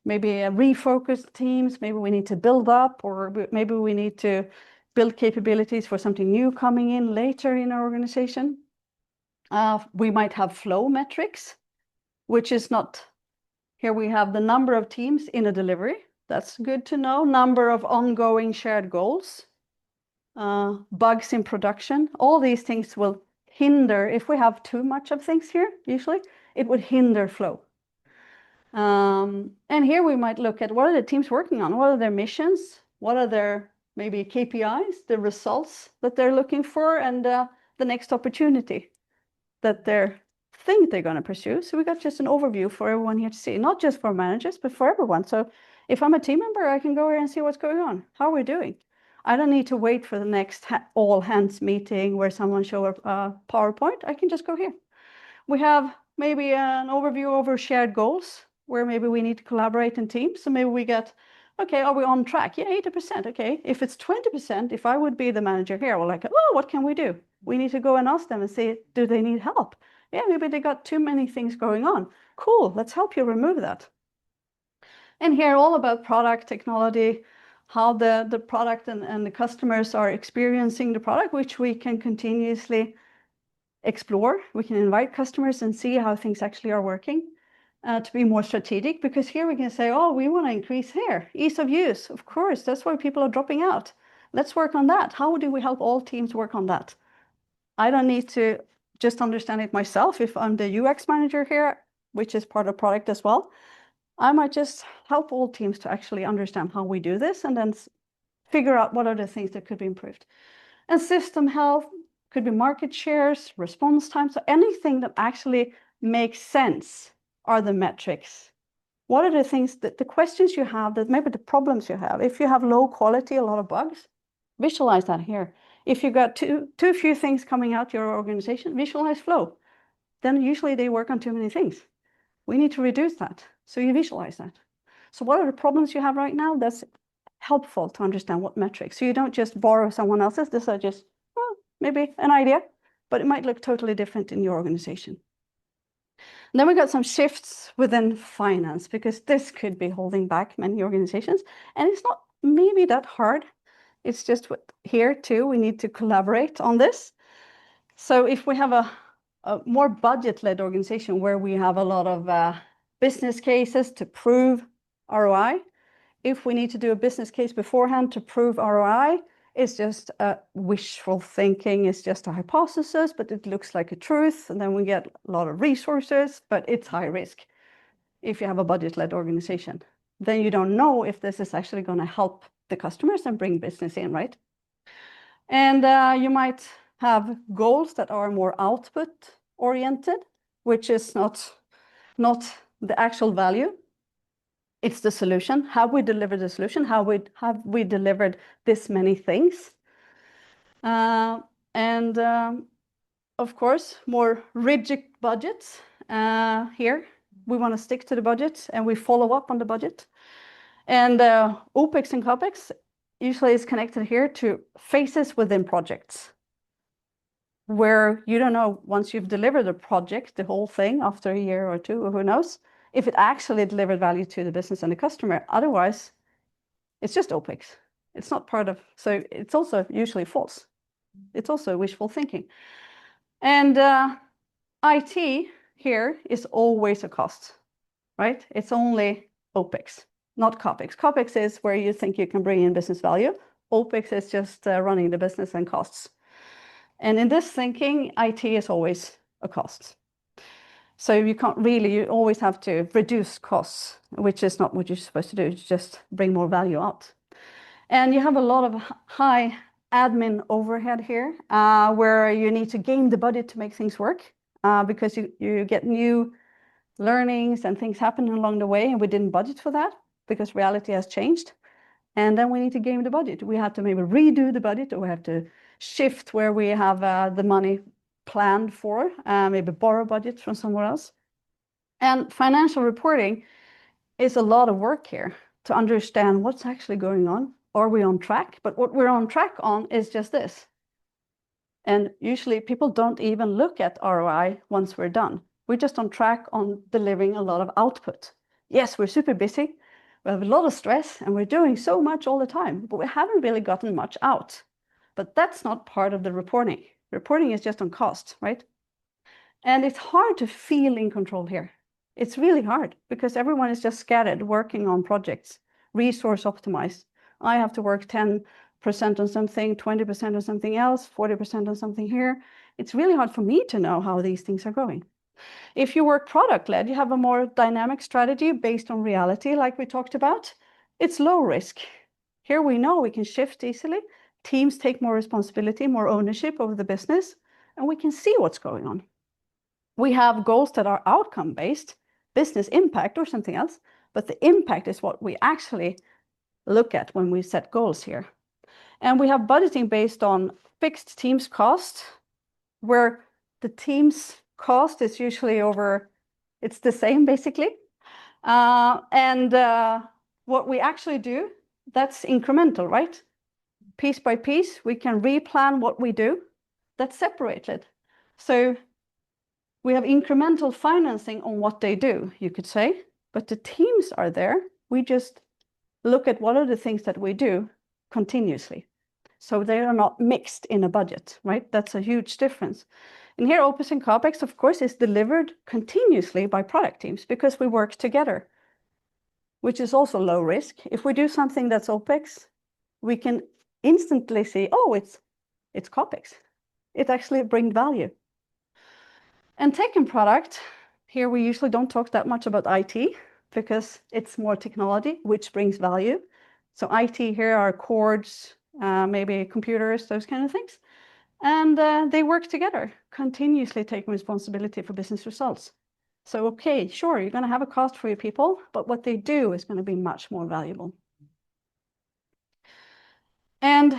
maybe refocused teams? Maybe we need to build up, or maybe we need to build capabilities for something new coming in later in our organization. We might have flow metrics, which is not, here we have the number of teams in a delivery. That's good to know. Number of ongoing shared goals, bugs in production. All these things will hinder, if we have too much of things here, usually, it would hinder flow. And here we might look at what are the teams working on? What are their missions? What are their maybe KPIs, the results that they're looking for, and the next opportunity that they think they're going to pursue. So we got just an overview for everyone here to see, not just for managers, but for everyone. So if I'm a team member, I can go here and see what's going on. How are we doing? I don't need to wait for the next all hands meeting where someone show a PowerPoint. I can just go here. We have maybe an overview over shared goals where maybe we need to collaborate in teams. So maybe we get, okay, are we on track? Yeah, 80%. Okay, if it's 20%, if I would be the manager here, we're like, oh, what can we do? We need to go and ask them and see, do they need help? Yeah, maybe they got too many things going on. Cool, let's help you remove that. And here all about product technology, how the product and the customers are experiencing the product, which we can continuously explore. We can invite customers and see how things actually are working to be more strategic, because here we can say, oh, we want to increase here. Ease of use, of course, that's why people are dropping out. Let's work on that. How do we help all teams work on that? I don't need to just understand it myself. If I'm the UX manager here, which is part of product as well, I might just help all teams to actually understand how we do this and then figure out what are the things that could be improved. And system health could be market shares, response time. So anything that actually makes sense are the metrics. What are the things that the questions you have, that maybe the problems you have? If you have low quality, a lot of bugs, visualize that here. If you got too few things coming out your organization, visualize flow. Then usually they work on too many things. We need to reduce that. So you visualize that. So what are the problems you have right now? That's helpful to understand what metrics. So you don't just borrow someone else's. These are just, well, maybe an idea, but it might look totally different in your organization. And then we got some shifts within finance, because this could be holding back many organizations. And it's not maybe that hard. It's just here too, we need to collaborate on this. So if we have a more budget-led organization where we have a lot of business cases to prove ROI, if we need to do a business case beforehand to prove ROI, it's just wishful thinking. It's just a hypothesis, but it looks like a truth. And then we get a lot of resources, but it's high risk. If you have a budget-led organization, then you don't know if this is actually going to help the customers and bring business in, right? And you might have goals that are more output oriented, which is not the actual value. It's the solution. Have we delivered the solution? Have we delivered this many things? Of course, more rigid budgets. Here, we want to stick to the budget and we follow up on the budget. And OPEX and CAPEX usually is connected here to phases within projects, where you don't know once you've delivered a project, the whole thing after a year or two, or who knows, if it actually delivered value to the business and the customer. Otherwise, it's just OPEX. It's not part of, so it's also usually false. It's also wishful thinking. And IT here is always a cost, right? It's only OPEX, not CAPEX. CAPEX is where you think you can bring in business value. OPEX is just running the business and costs. And in this thinking, IT is always a cost. So you can't really, you always have to reduce costs, which is not what you're supposed to do, just bring more value out. And you have a lot of high admin overhead here, where you need to game the budget to make things work, because you get new learnings and things happen along the way, and we didn't budget for that because reality has changed. And then we need to game the budget. We have to maybe redo the budget, or we have to shift where we have the money planned for, maybe borrow budget from somewhere else. And financial reporting is a lot of work here to understand what's actually going on. Are we on track? But what we're on track on is just this. And usually people don't even look at ROI once we're done. We're just on track on delivering a lot of output. Yes, we're super busy. We have a lot of stress and we're doing so much all the time, but we haven't really gotten much out. But that's not part of the reporting. Reporting is just on cost, right? And it's hard to feel in control here. It's really hard because everyone is just scattered working on projects, resource optimized. I have to work 10% on something, 20% on something else, 40% on something here. It's really hard for me to know how these things are going. If you work product-led, you have a more dynamic strategy based on reality, like we talked about. It's low risk. Here we know we can shift easily. Teams take more responsibility, more ownership over the business, and we can see what's going on. We have goals that are outcome-based, business impact or something else, but the impact is what we actually look at when we set goals here. And we have budgeting based on fixed teams cost, where the team's cost is usually over, it's the same basically. What we actually do, that's incremental, right? Piece by piece, we can replan what we do. That's separated. So we have incremental financing on what they do, you could say, but the teams are there. We just look at what are the things that we do continuously. So they are not mixed in a budget, right? That's a huge difference. And here, OPEX and CAPEX, of course, is delivered continuously by product teams because we work together, which is also low risk. If we do something that's OPEX, we can instantly see, oh, it's CAPEX. it actually brings value. And tech and product, here we usually don't talk that much about IT because it's more technology, which brings value. So IT here are cords, maybe computers, those kind of things. And they work together, continuously taking responsibility for business results. So, okay, sure, you're going to have a cost for your people, but what they do is going to be much more valuable. And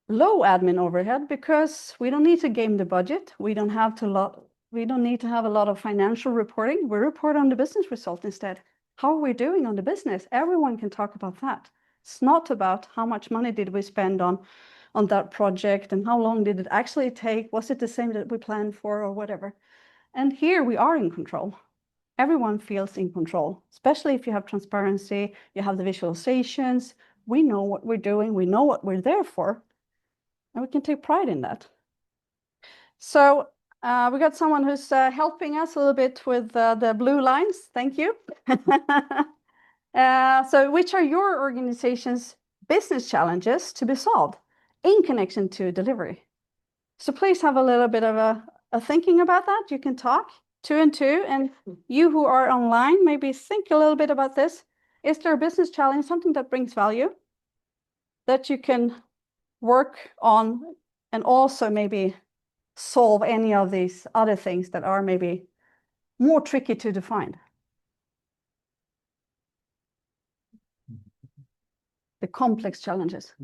low admin overhead, because we don't need to game the budget. We don't need to have a lot of financial reporting. We report on the business result instead. How are we doing on the business? Everyone can talk about that. It's not about how much money did we spend on that project and how long did it actually take? Was it the same that we planned for or whatever? And here we are in control. Everyone feels in control, especially if you have transparency, you have the visualizations, we know what we're doing, we know what we're there for, and we can take pride in that. So we got someone who's helping us a little bit with the blue lines. Thank you. So which are your organization's business challenges to be solved in connection to delivery? So please have a little bit of a thinking about that. You can talk 2 and 2, and you who are online, maybe think a little bit about this. Is there a business challenge, something that brings value that you can work on and also maybe solve any of these other things that are maybe more tricky to define? The complex challenges.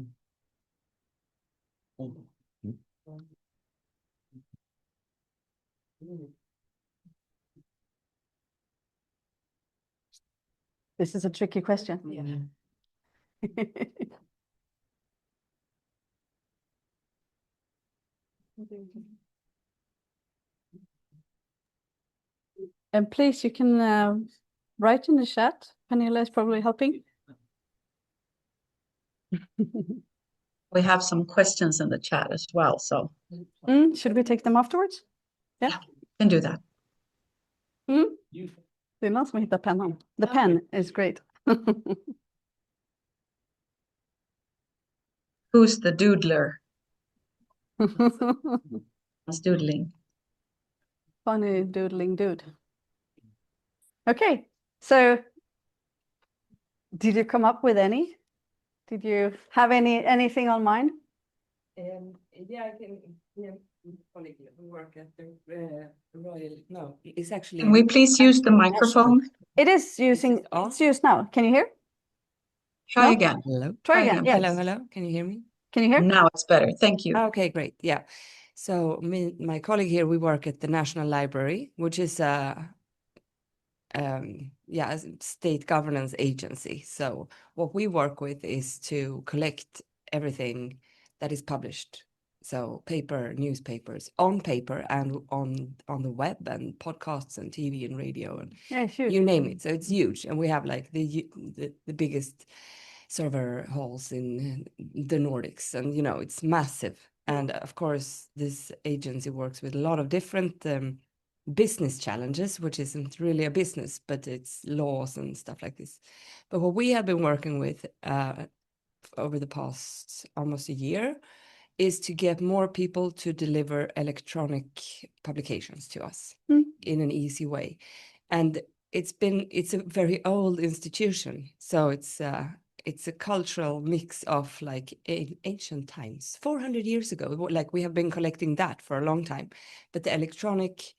This is a tricky question. Yeah. And please, you can write in the chat. Pernilla is probably helping. We have some questions in the chat as well, so Should we take them afterwards? Yeah. can do that. Det är någon som hittar pennan. The pen is great. Who's the doodler? Who's doodling? Funny doodling dude. Okay, so did you come up with any? Did you have anything on mind? Yeah, I can. Yeah, colleague who work at the Royal. No, it's actually. Can we please use the microphone? It is using. on? It's used now. Can you hear? Try No? again. Hello. Try again. Yes. Hello. Hello. Can you hear me? Can you hear? Now it's better. Thank you. Okay, great. Yeah. So my colleague here, we work at the National Library, which is a state governance agency. So what we work with is to collect everything that is published. So paper, newspapers, on paper and on the web and podcasts and TV and radio and Yeah, huge. you name it. So it's huge, and we have like the biggest server halls in the Nordics, and you know it's massive. And of course, this agency works with a lot of different business challenges, which isn't really a business, but it's laws and stuff like this. But what we have been working with over the past almost a year is to get more people to deliver electronic publications to us in an easy way. And it's a very old institution. So it's a cultural mix of like ancient times, 400 years ago, like we have been collecting that for a long time. But the electronic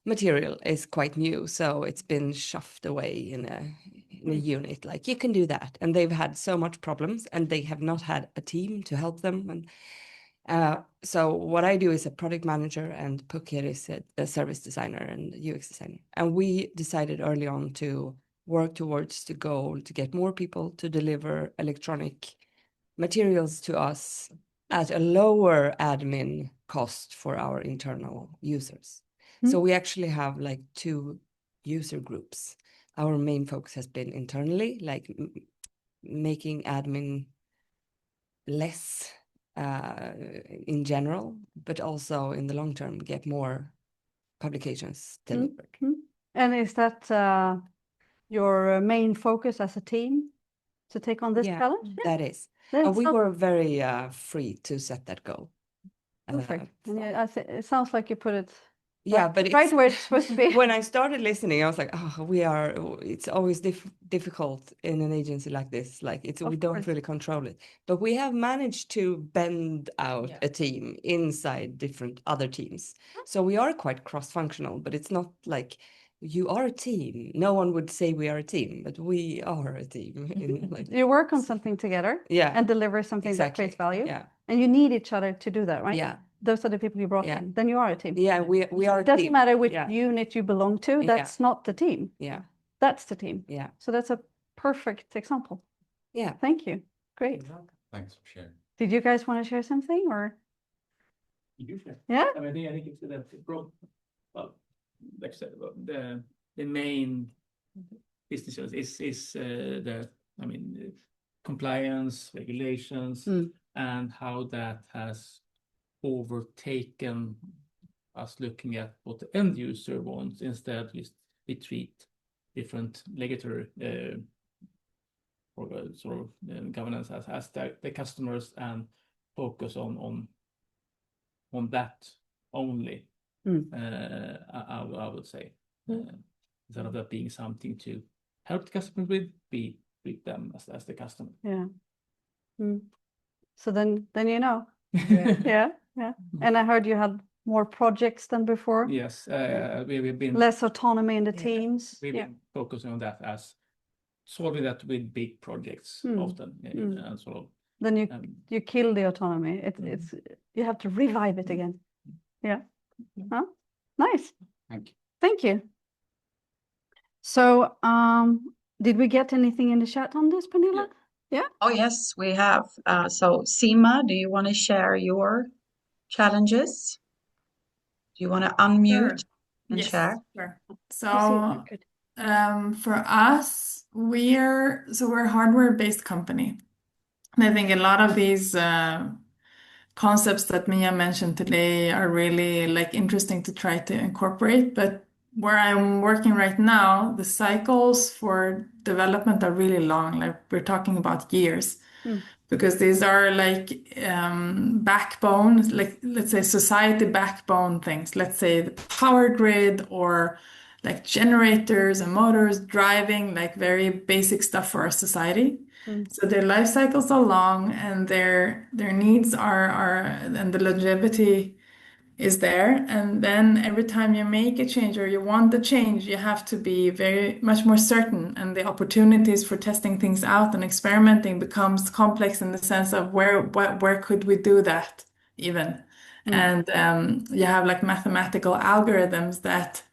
material is quite new. So it's been shoved away in a unit, like you can do that. And they've had so much problems and they have not had a team to help them. And so what I do is a product manager and Puk here is a service designer and UX designer. And we decided early on to work towards the goal to get more people to deliver electronic materials to us at a lower admin cost for our internal users. So we actually have like 2 user groups. Our main focus has been internally, like making admin less in general, but also in the long term get more publications delivered. And is that your main focus as a team to take on this challenge? That is. That's And we were very free to set that goal. Perfect. And yeah, it sounds like you put it Yeah, right, but right it's where it's supposed to be. when I started listening, I was like, oh, it's always difficult in an agency like this. Like we Of don't course. really control it. But we have managed to bend out Yeah. a team inside different other teams. So we are quite cross-functional, but it's not like you are a team. No one would say we are a team, but we are a team. You work on something together Yeah, and deliver something that creates exactly. value. Yeah, And you need each other to do that, right? yeah, Those are the people you brought Yeah. in. Then you are a team. yeah. We are a It doesn't team. matter which Yeah, unit you belong to. Yeah. That's not the team. yeah, That's the team. yeah, So that's a perfect example. yeah. Thank you. Great. Thanks for sharing. Did you guys want to share something or? You share. Yeah? I mean, I think it's that broad, well, like I said, the main business is the, I mean, compliance, regulations, and how that has overtaken us looking at what the end user wants. Instead, we treat different legator or sort of governance as the customers and focus on that only. I would say instead of that being something to help the customer with, be with them as the customer. Yeah. So then you know. Yeah. Yeah. And I heard you had more projects than before. Yes, we've been Less autonomy in the teams. we've Yeah. been focusing on that as solving that with big projects often, and sort of. Then you kill the autonomy. It's you have to revive it again. Yeah. Huh? Nice. Thank you. Thank you. So did we get anything in the chat on this, Pernilla? Oh, yes, we have. So Seema, do you want to share your challenges? Do you want to unmute and Yes, share? sure. Oh, So, good. for us, we're a hardware-based company. And I think a lot of these concepts that Mia mentioned today are really like interesting to try to incorporate. But where I'm working right now, the cycles for development are really long. Like we're talking about years. Because these are like backbone, like let's say society backbone things. Let's say the power grid or like generators and motors driving like very basic stuff for our society. So their life cycles are long and their needs are and the longevity is there. And then every time you make a change or you want the change, you have to be very much more certain. And the opportunities for testing things out and experimenting becomes complex in the sense of where could we do that even? And you have like mathematical algorithms that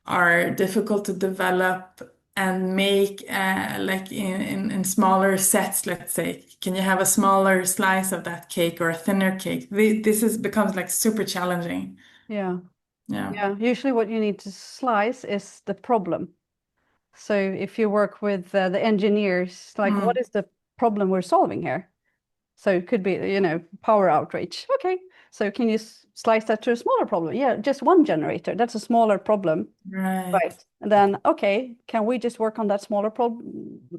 are difficult to develop and make like in smaller sets, let's say. Can you have a smaller slice of that cake or a thinner cake? This becomes like super challenging. Yeah. Yeah. Yeah. Usually what you need to slice is the problem. So if you work with the engineers, like what is the problem we're solving here? So it could be, power outrage. Okay. So can you slice that to a smaller problem? Yeah, just one generator. That's a smaller problem. Right. And then, okay, can we just work on that smaller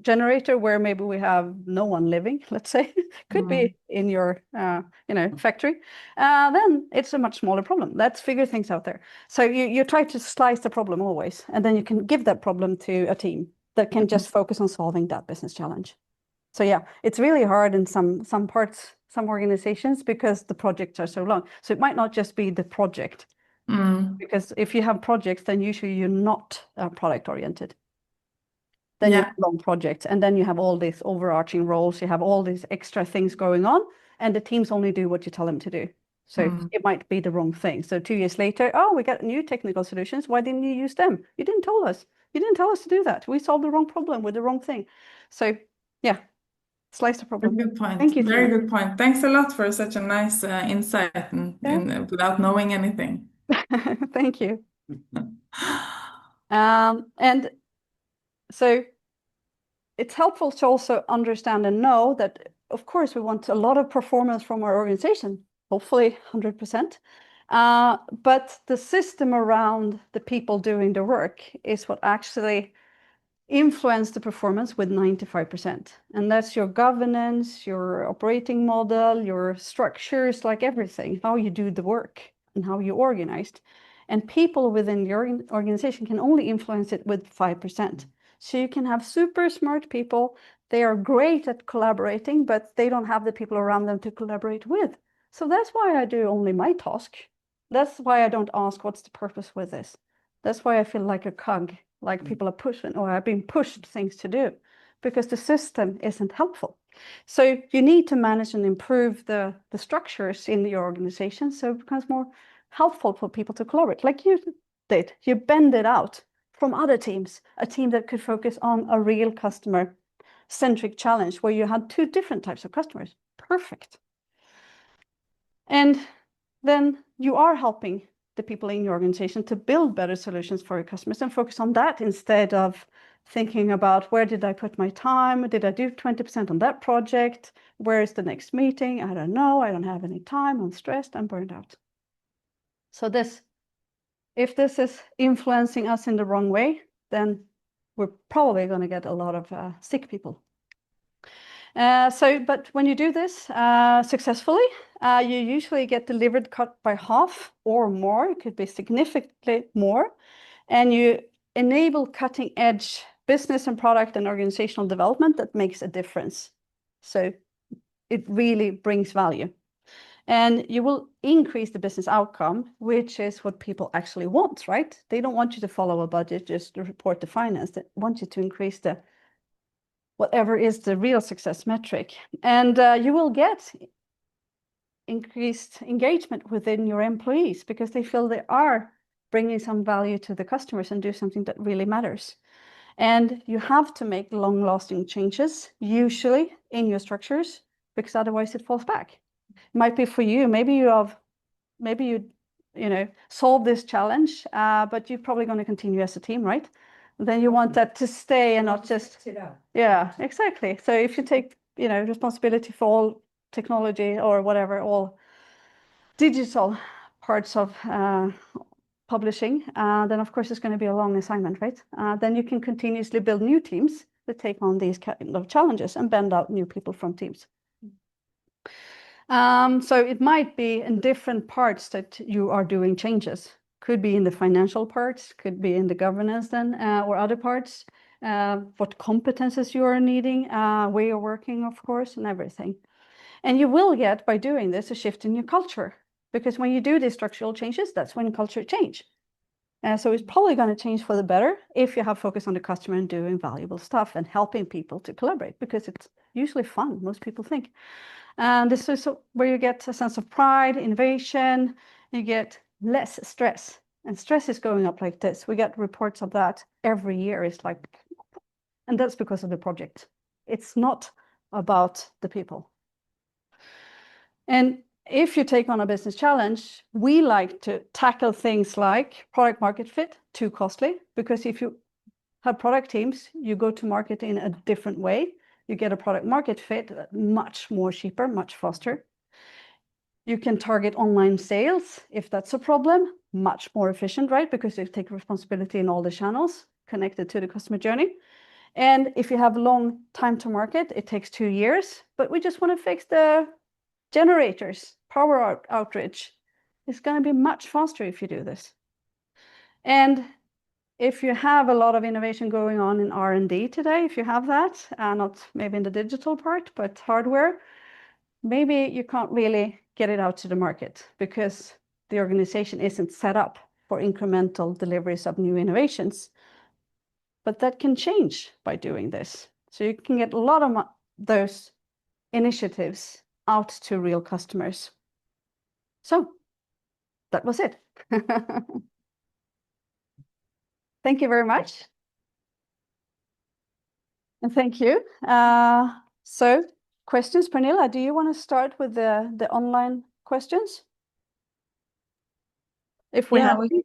generator where maybe we have no one living, let's say, could be in your, factory. Then it's a much smaller problem. Let's figure things out there. So you try to slice the problem always, and then you can give that problem to a team that can just focus on solving that business challenge. So yeah, it's really hard in some parts, some organizations, because the projects are so long. So it might not just be the project. Because if you have projects, then usually you're not product oriented. Then you have long projects, and then you have all these overarching roles. You have all these extra things going on, and the teams only do what you tell them to do. So it might be the wrong thing. So 2 years later, oh, we got new technical solutions. Why didn't you use them? You didn't tell us. You didn't tell us to do that. We solved the wrong problem with the wrong thing. So yeah, slice the problem. Good point. Thank you. Very good point. Thanks a lot for such a nice insight and without knowing anything. Thank you. And so it's helpful to also understand and know that, of course, we want a lot of performance from our organization, hopefully 100%. But the system around the people doing the work is what actually influence the performance with 95%. And that's your governance, your operating model, your structures, like everything, how you do the work and how you organized. And people within your organization can only influence it with 5%. So you can have super smart people. They are great at collaborating, but they don't have the people around them to collaborate with. So that's why I do only my task. That's why I don't ask, what's the purpose with this? That's why I feel like a cog, like people are pushing, or I've been pushed things to do, because the system isn't helpful. So you need to manage and improve the structures in your organization so it becomes more helpful for people to collaborate, like you did. You bend it out from other teams, a team that could focus on a real customer-centric challenge where you had 2 different types of customers. Perfect. And then you are helping the people in your organization to build better solutions for your customers and focus on that instead of thinking about, where did I put my time? Did I do 20% on that project? Where is the next meeting? I don't know. I don't have any time. I'm stressed. I'm burned out. So if this is influencing us in the wrong way, then we're probably going to get a lot of sick people. But when you do this successfully, you usually get delivered cut by half or more. It could be significantly more. And you enable cutting edge business and product and organizational development that makes a difference. So it really brings value. And you will increase the business outcome, which is what people actually want, right? They don't want you to follow a budget, just to report the finance. They want you to increase the whatever is the real success metric. And you will get increased engagement within your employees because they feel they are bringing some value to the customers and do something that really matters. And you have to make long-lasting changes, usually in your structures, because otherwise it falls back. It might be for you, maybe you solve this challenge, but you're probably going to continue as a team, right? Then you want that to stay and not just, yeah, exactly. So if you take, responsibility for all technology or whatever, all digital parts of publishing, then of course it's going to be a long assignment, right? Then you can continuously build new teams that take on these kind of challenges and bend out new people from teams. So it might be in different parts that you are doing changes. Could be in the financial parts, could be in the governance then, or other parts, what competences you are needing, where you're working, of course, and everything. And you will get, by doing this, a shift in your culture. Because when you do these structural changes, that's when culture change. So it's probably going to change for the better if you have focus on the customer and doing valuable stuff and helping people to collaborate, because it's usually fun, most people think. And this is where you get a sense of pride, innovation, you get less stress. And stress is going up like this. We get reports of that every year. It's like, and that's because of the project. It's not about the people. And if you take on a business challenge, we like to tackle things like product market fit, too costly, because if you have product teams, you go to market in a different way. You get a product market fit much more cheaper, much faster. You can target online sales if that's a problem, much more efficient, right? Because you take responsibility in all the channels connected to the customer journey. And if you have long time to market, it takes 2 years, but we just want to fix the generators, power outage. It's going to be much faster if you do this. And if you have a lot of innovation going on in R&D today, if you have that, not maybe in the digital part, but hardware, maybe you can't really get it out to the market because the organization isn't set up for incremental deliveries of new innovations. But that can change by doing this. So you can get a lot of those initiatives out to real customers. So that was it. Thank you very much. And thank you. So questions, Pernilla, do you want to start with the online questions? If we have any?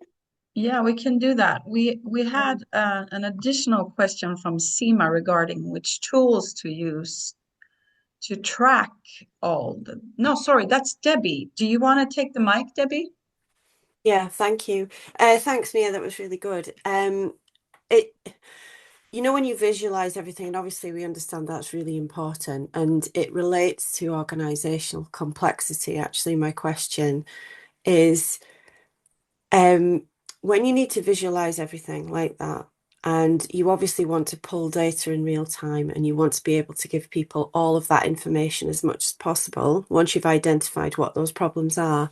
Yeah, we can do that. We had an additional question from Seema regarding which tools to use to track all the... No, sorry, that's Debbie. Do you want to take the mic, Debbie? Yeah, thank you. Thanks, Mia. That was really good. you know, when you visualize everything, and obviously we understand that's really important, and it relates to organizational complexity. Actually, my question is, when you need to visualize everything like that, and you obviously want to pull data in real time, and you want to be able to give people all of that information as much as possible, once you've identified what those problems are,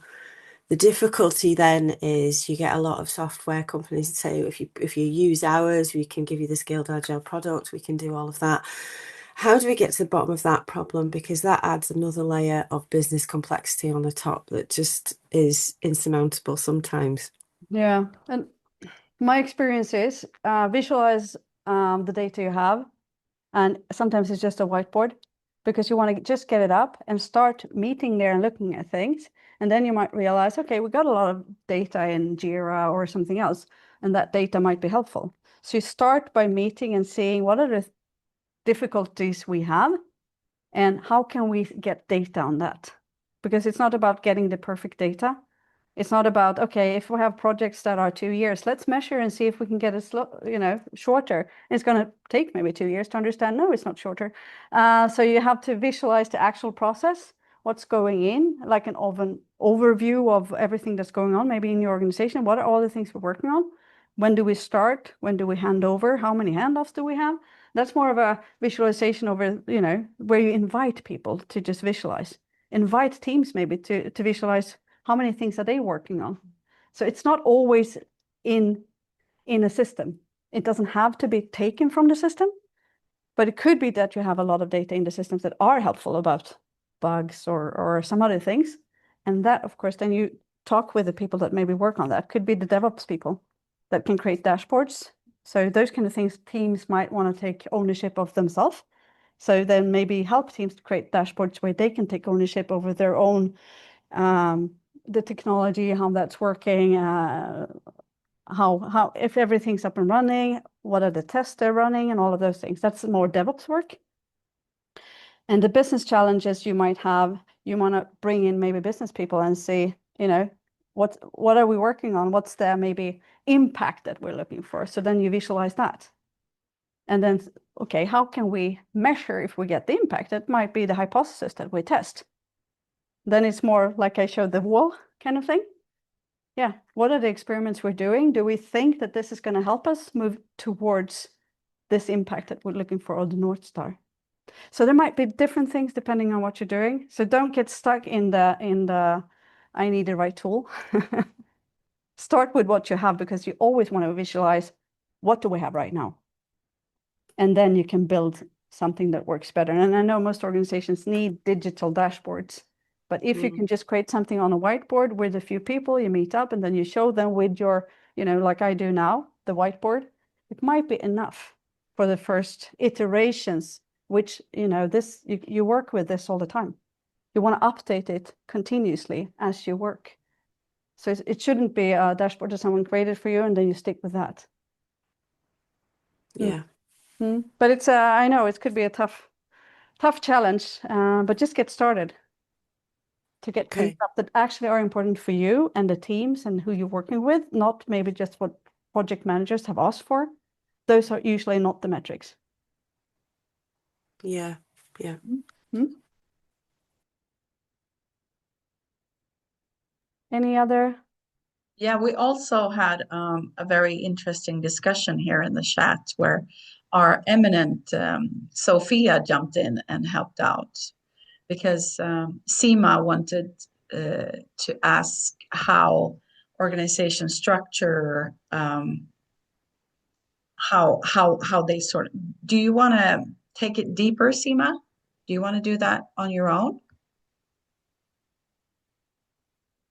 the difficulty then is you get a lot of software companies that say, if you use ours, we can give you the scaled agile product, we can do all of that. How do we get to the bottom of that problem? Because that adds another layer of business complexity on the top that just is insurmountable sometimes. Yeah, and my experience is visualize the data you have, and sometimes it's just a whiteboard because you want to just get it up and start meeting there and looking at things. And then you might realize, okay, we got a lot of data in Jira or something else, and that data might be helpful. So you start by meeting and seeing what are the difficulties we have and how can we get data on that? Because it's not about getting the perfect data. It's not about, okay, if we have projects that are 2 years, let's measure and see if we can get it shorter. It's going to take maybe 2 years to understand. No, it's not shorter. So you have to visualize the actual process, what's going in, like an overview of everything that's going on, maybe in your organization. What are all the things we're working on? When do we start? When do we hand over? How many handoffs do we have? That's more of a visualization over, where you invite people to just visualize. Invite teams maybe to visualize how many things are they working on. So it's not always in a system. It doesn't have to be taken from the system, but it could be that you have a lot of data in the systems that are helpful about bugs or some other things. And that, of course, then you talk with the people that maybe work on that. Could be the DevOps people that can create dashboards. So those kind of things, teams might want to take ownership of themselves. So then maybe help teams to create dashboards where they can take ownership over their own, the technology, how that's working, how if everything's up and running, what are the tests they're running, and all of those things. That's more DevOps work. And the business challenges you might have, you want to bring in maybe business people and say, what are we working on? What's the maybe impact that we're looking for? So then you visualize that. And then, okay, how can we measure if we get the impact? That might be the hypothesis that we test. Then it's more like I showed the wall kind of thing. Yeah, what are the experiments we're doing? Do we think that this is going to help us move towards this impact that we're looking for, or the North Star? So there might be different things depending on what you're doing. So don't get stuck in the I need the right tool. Start with what you have, because you always want to visualize what do we have right now. And then you can build something that works better. And I know most organizations need digital dashboards, but if you can just create something on a whiteboard with a few people, you meet up and then you show them with your, like I do now, the whiteboard, it might be enough for the first iterations, which, you work with this all the time. You want to update it continuously as you work. So it shouldn't be a dashboard that someone created for you and then you stick with that. Yeah. But it's I know it could be a tough challenge, but just get started to get things up that actually are important for you and the teams and who you're working with, not maybe just what project managers have asked for. Those are usually not the metrics. Yeah. Any other? Yeah, we also had a very interesting discussion here in the chat where our eminent Sophia jumped in and helped out, because Seema wanted to ask how organization structure, how they sort of. Do you want to take it deeper, Seema? Do you want to do that on your own?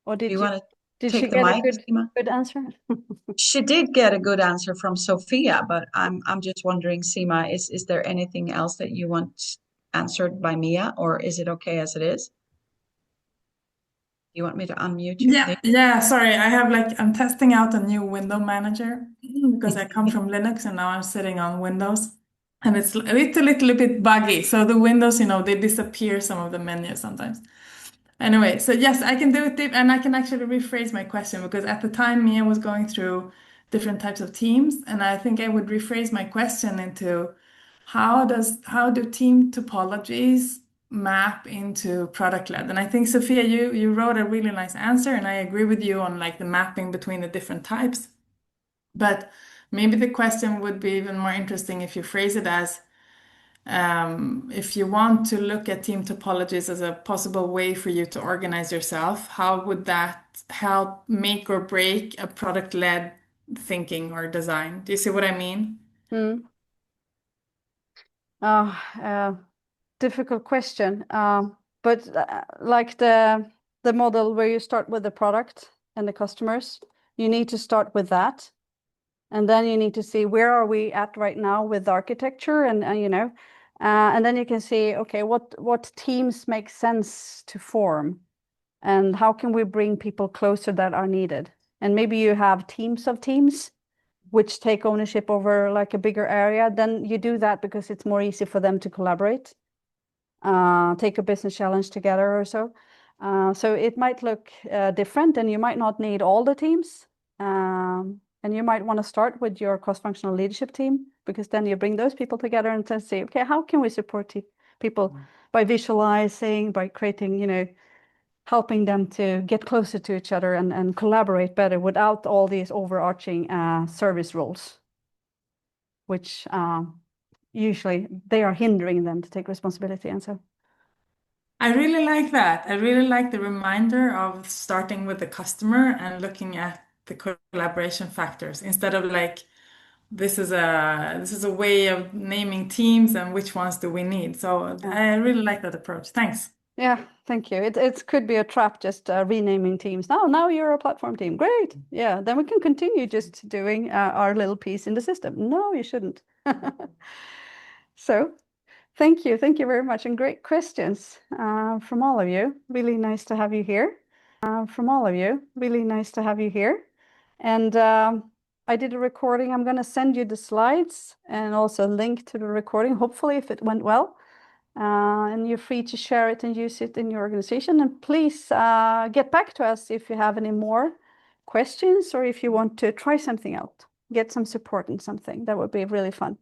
Or Do you want to did take she the get mic, a Seema? good answer? She did get a good answer from Sophia, but I'm just wondering, Seema, is there anything else that you want answered by Mia, or is it okay as it is? You want me to unmute you? Yeah, sorry. I'm testing out a new window manager because I come from Linux and now I'm sitting on Windows and it's a little bit buggy. So the windows, they disappear some of the menus sometimes. Anyway, so yes, I can do it deep, and I can actually rephrase my question, because at the time Mia was going through different types of teams. And I think I would rephrase my question into how do team topologies map into product led? And I think Sophia, you wrote a really nice answer, and I agree with you on like the mapping between the different types. But maybe the question would be even more interesting if you phrase it as if you want to look at team topologies as a possible way for you to organize yourself, how would that help make or break a product-led thinking or design? Do you see what I mean? Difficult question. But like the model where you start with the product and the customers, you need to start with that. And then you need to see where are we at right now with architecture and and then you can see, okay, what teams make sense to form and how can we bring people closer that are needed. And maybe you have teams of teams which take ownership over like a bigger area. Then you do that because it's more easy for them to collaborate, take a business challenge together or so. So it might look different, and you might not need all the teams. And you might want to start with your cross-functional leadership team, because then you bring those people together and then say, okay, how can we support people by visualizing, by creating, helping them to get closer to each other and collaborate better without all these overarching service roles, which usually they are hindering them to take responsibility. And so I really like that. I really like the reminder of starting with the customer and looking at the collaboration factors instead of like this is a way of naming teams and which ones do we need. So I really like that approach. Thanks. yeah, thank you. It could be a trap just renaming teams. Now you're a platform team. Great. Yeah, then we can continue just doing our little piece in the system. No, you shouldn't. So thank you very much, and great questions from all of you. Really nice to have you here. And I did a recording. I'm going to send you the slides and also a link to the recording, hopefully, if it went well. And you're free to share it and use it in your organization. And please get back to us if you have any more questions or if you want to try something out, get some support in something. That would be really fun.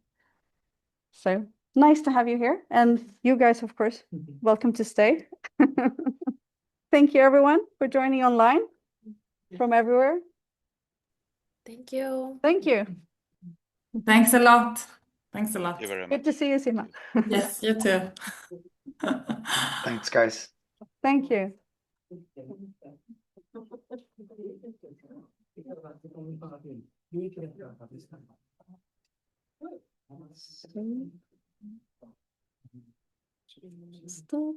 So nice to have you here. And you guys, of course, welcome to stay. Thank you, everyone, for joining online from everywhere. Thank you. Thank you. Thanks a lot. Thank you very much. Good to see you, Sima. Yes, you too. Thanks, guys. Thank you. Stop.